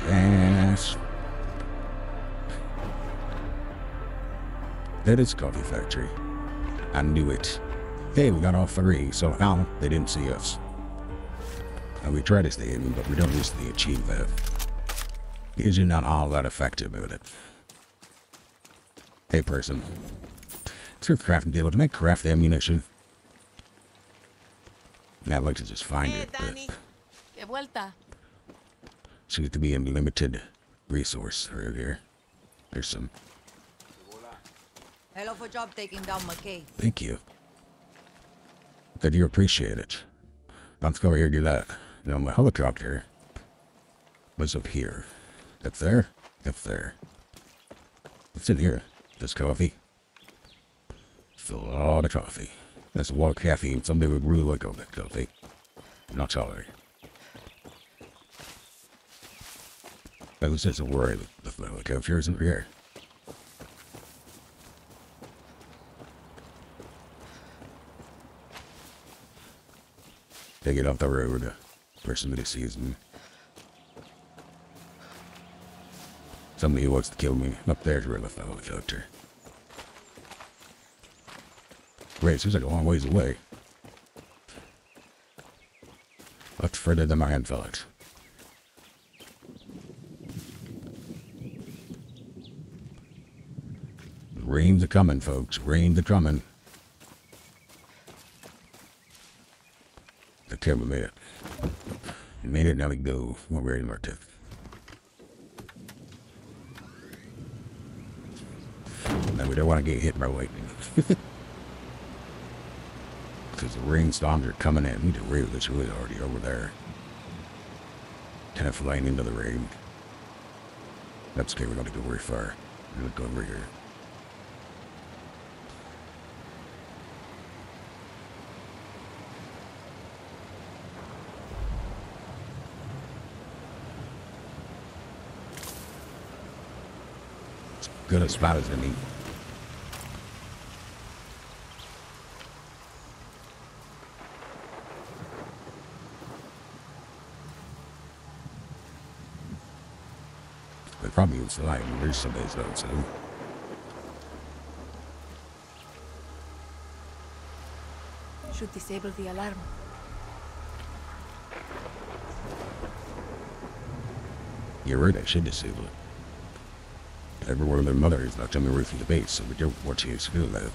Yes. That is Coffee Factory. I knew it. Hey, we got all three, so how they didn't see us. And we try to stay hidden, but we don't usually achieve that. Because you're not all that effective at it. Hey, person. It's your crafting table to make craft ammunition. And I'd like to just find it, but Que vuelta. seems to be a limited resource right here. There's some. Hello for job taking down McKay. Thank you. That you appreciate it. Let's go over here and do that. Now my helicopter was up here. Up there? Up there. What's in here? Just coffee. It's a lot of coffee. That's a lot of caffeine. Somebody would really like all that coffee. Not tolerate. That was just a worry with the helicopters in here. Take it off the road for somebody sees me. Somebody who wants to kill me. Up there's where I left the helicopter. Wait, it seems like a long ways away. Much further than my hand thought. Rain's a-coming, folks. Rain's a-coming. The camera made it. It made it, now we go. We're ready to mark it. Now we don't want to get hit by lightning. Because the rainstorms are coming in. We need to rail this really already over there. Kind of flying into the rain. That's okay, we're not going to go very far. We're going to go over here. Good a spot as any. They're probably inside. There's somebody's outside. Should disable the alarm. You're right, I should disable it. Everywhere their mother is not coming right through the base, so we don't want to screw that.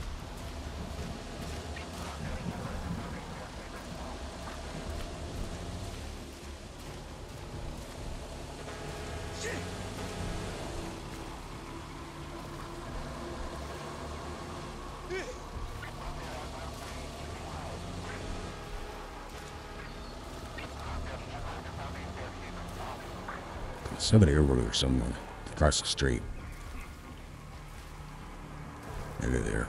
Somebody over there, someone across the street. Maybe there.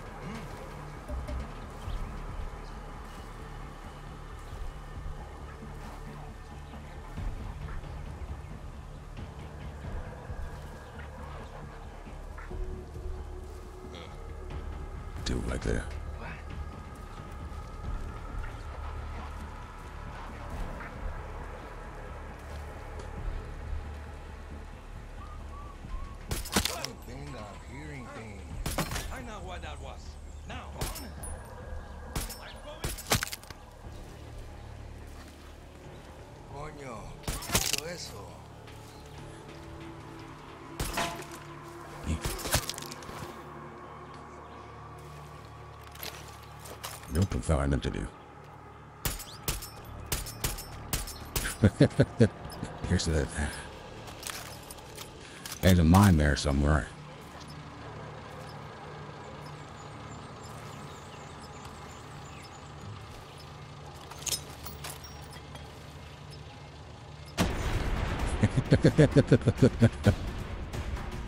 Do it like that. I think I'm hearing things. I know what that was. Coño, ¿quién hizo eso? Nope, that's all I meant to do. Here's the... There's a mine there somewhere.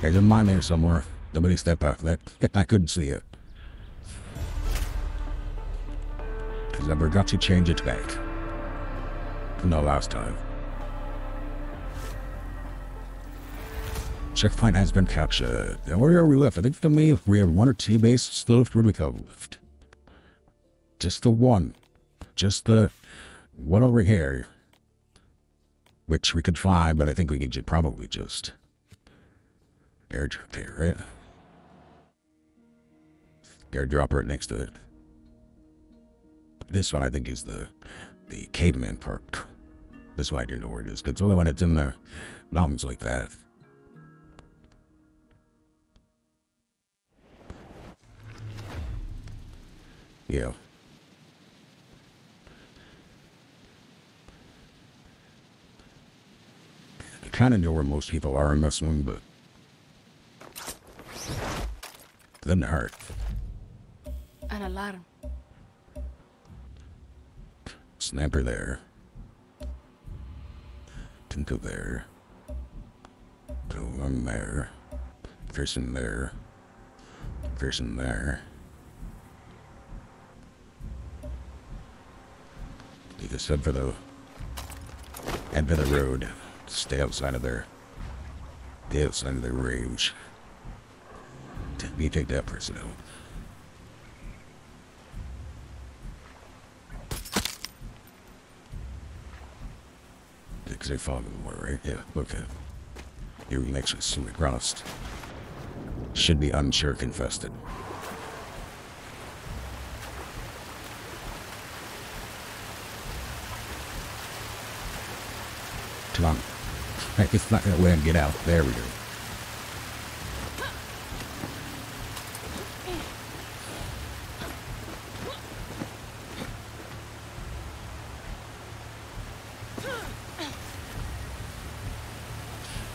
There's a mine there somewhere. Nobody step out. That I couldn't see it. Because I forgot to change it back. From the last time. Checkpoint has been captured. Now where are we left? I think for me, we have one or two bases still left. Where we go left? Just the one. Just the one over here. Which we could find, but I think we could probably just airdrop here, right? Airdrop right next to it. This one I think is the caveman part. This one I didn't know where it is. It's only when it's in the mountains like that. Yeah. I kind of know where most people are in this one, but then hurt. An alarm. Snapper there. Tinko there. One there. Person there. Person there. You just head for the end of the road. Stay outside of their range. You take that person out. Because they follow them more, right? Yeah, okay. You're next to some across. Should be unshark infested. Come on. It's not gonna let him get out. There we go.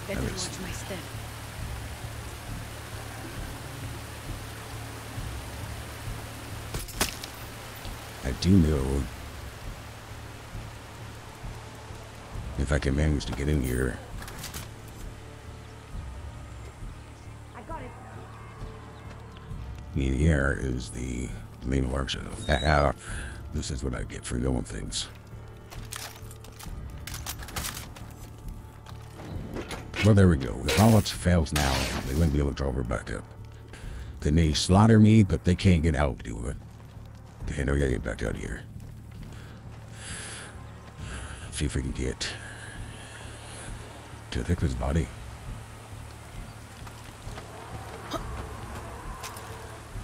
Better watch my step. I do know if I can manage to get in here. I got it. Here is the main workshop. This is what I get for knowing things. Well, there we go. If all else fails now, they wouldn't be able to draw her back up. Then they slaughter me, but they can't get out, do it. Okay, now we gotta get back out here. See if we can get to Victor's body.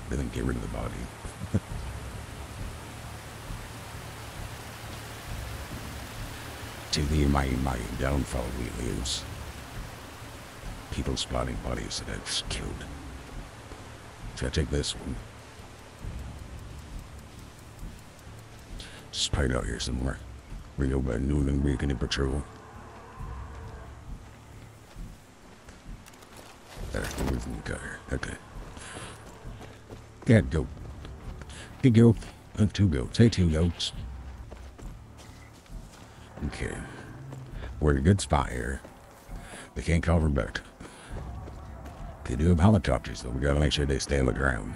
Then get rid of the body. To the my downfall really is people spotting bodies that I've killed. So I take this one. Just right out here somewhere. We go by noon and we can patrol. There, we've got her. Okay. Yeah, go. Good go. Two goats. Say two goats. Okay. We're in a good spot here. They can't call her back. They do have helicopters, though. We gotta make sure they stay on the ground.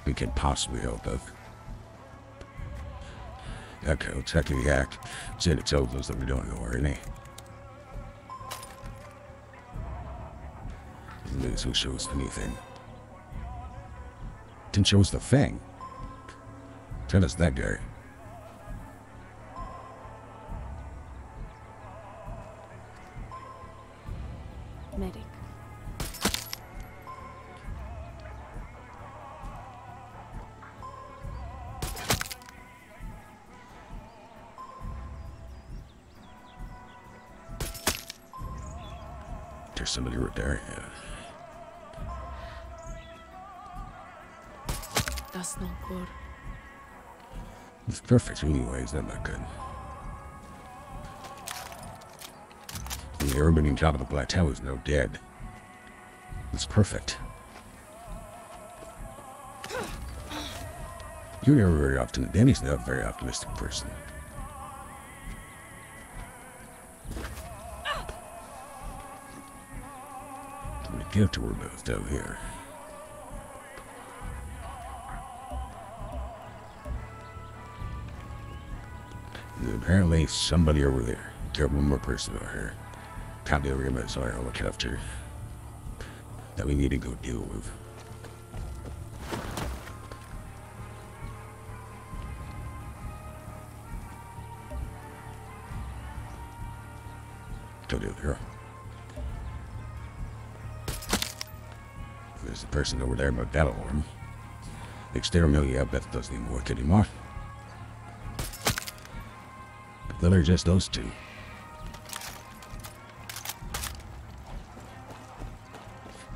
We can possibly help them. Okay, let's check the act. Said it tells us that we don't know where any. This will show us anything. Didn't show us the thing. Tell us that guy. Medic. There's somebody right there. Yeah. That's not good. It's perfect anyway, is that not good? Yeah, everybody on top of the plateau is now dead. It's perfect. You're never very often. Danny's not a very optimistic person. I'm gonna get to where both down here. Apparently somebody over there. There's one more person over here. Can't be over here, but sorry, I'll look after. That we need to go deal with. Go deal here. There's a person over there about that alarm. The exterminator, yeah, Beth doesn't even work anymore. Then they're just those two.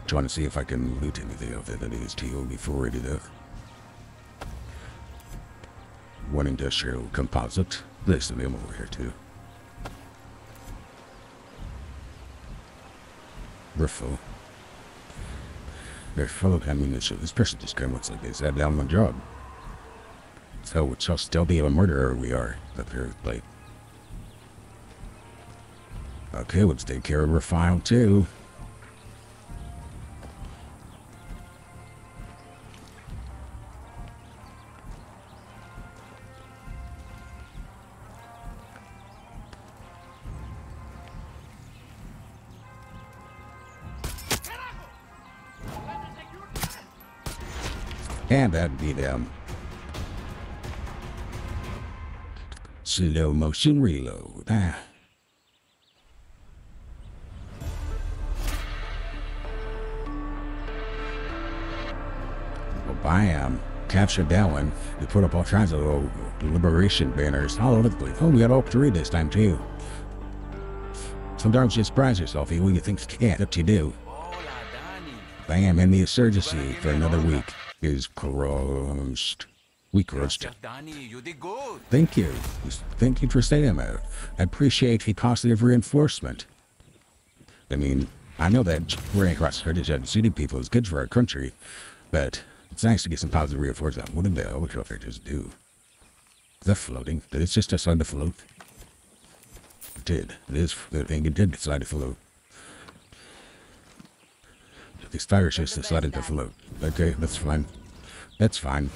Trying to see if I can loot anything of it that is to before ready to. One industrial composite. There's some ammo over here too. Riffle. They're full of ammunition. This person just kind of looks like they sat down on the job. So it shall still be a murderer we are up here at the plate. Okay, let's take care of her file too. And that'd be them. Slow motion reload. Ah. Well, bam. Captured that one. They put up all kinds of little liberation banners all over the place. Oh, we got all three this time too. Sometimes you surprise yourself even when you think you can't. Up you do. Bam, and the insurgency for another week is crushed. We crushed it. Thank you. Thank you for saying that. I appreciate the positive reinforcement. I mean, I know that running across the heritage and city people is good for our country, but it's nice to get some positive reinforcement. What in the hell would they just do? Is that floating? Did it just decide to float? It did. It is. I think it did decide to float. These fires just decided to float. Okay, that's fine. That's fine.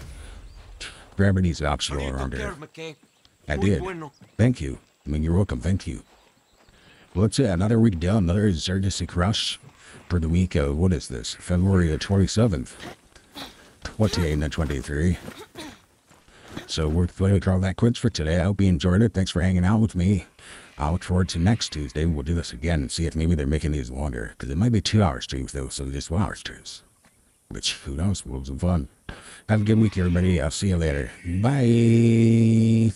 Gravity's optional around here. I did. Thank you. I mean, you're welcome. Thank you. Well, that's it. Another week done. Another insurgency crush for the week of, what is this? February the 27th. 28 and 23. So we're going to call that quits for today. I hope you enjoyed it. Thanks for hanging out with me. I look forward to next Tuesday. We'll do this again and see if maybe they're making these longer. Because it might be 2-hour streams, though, so just 1 hour streams. Which, who knows, will be some fun. Have a good week, everybody. I'll see you later. Bye.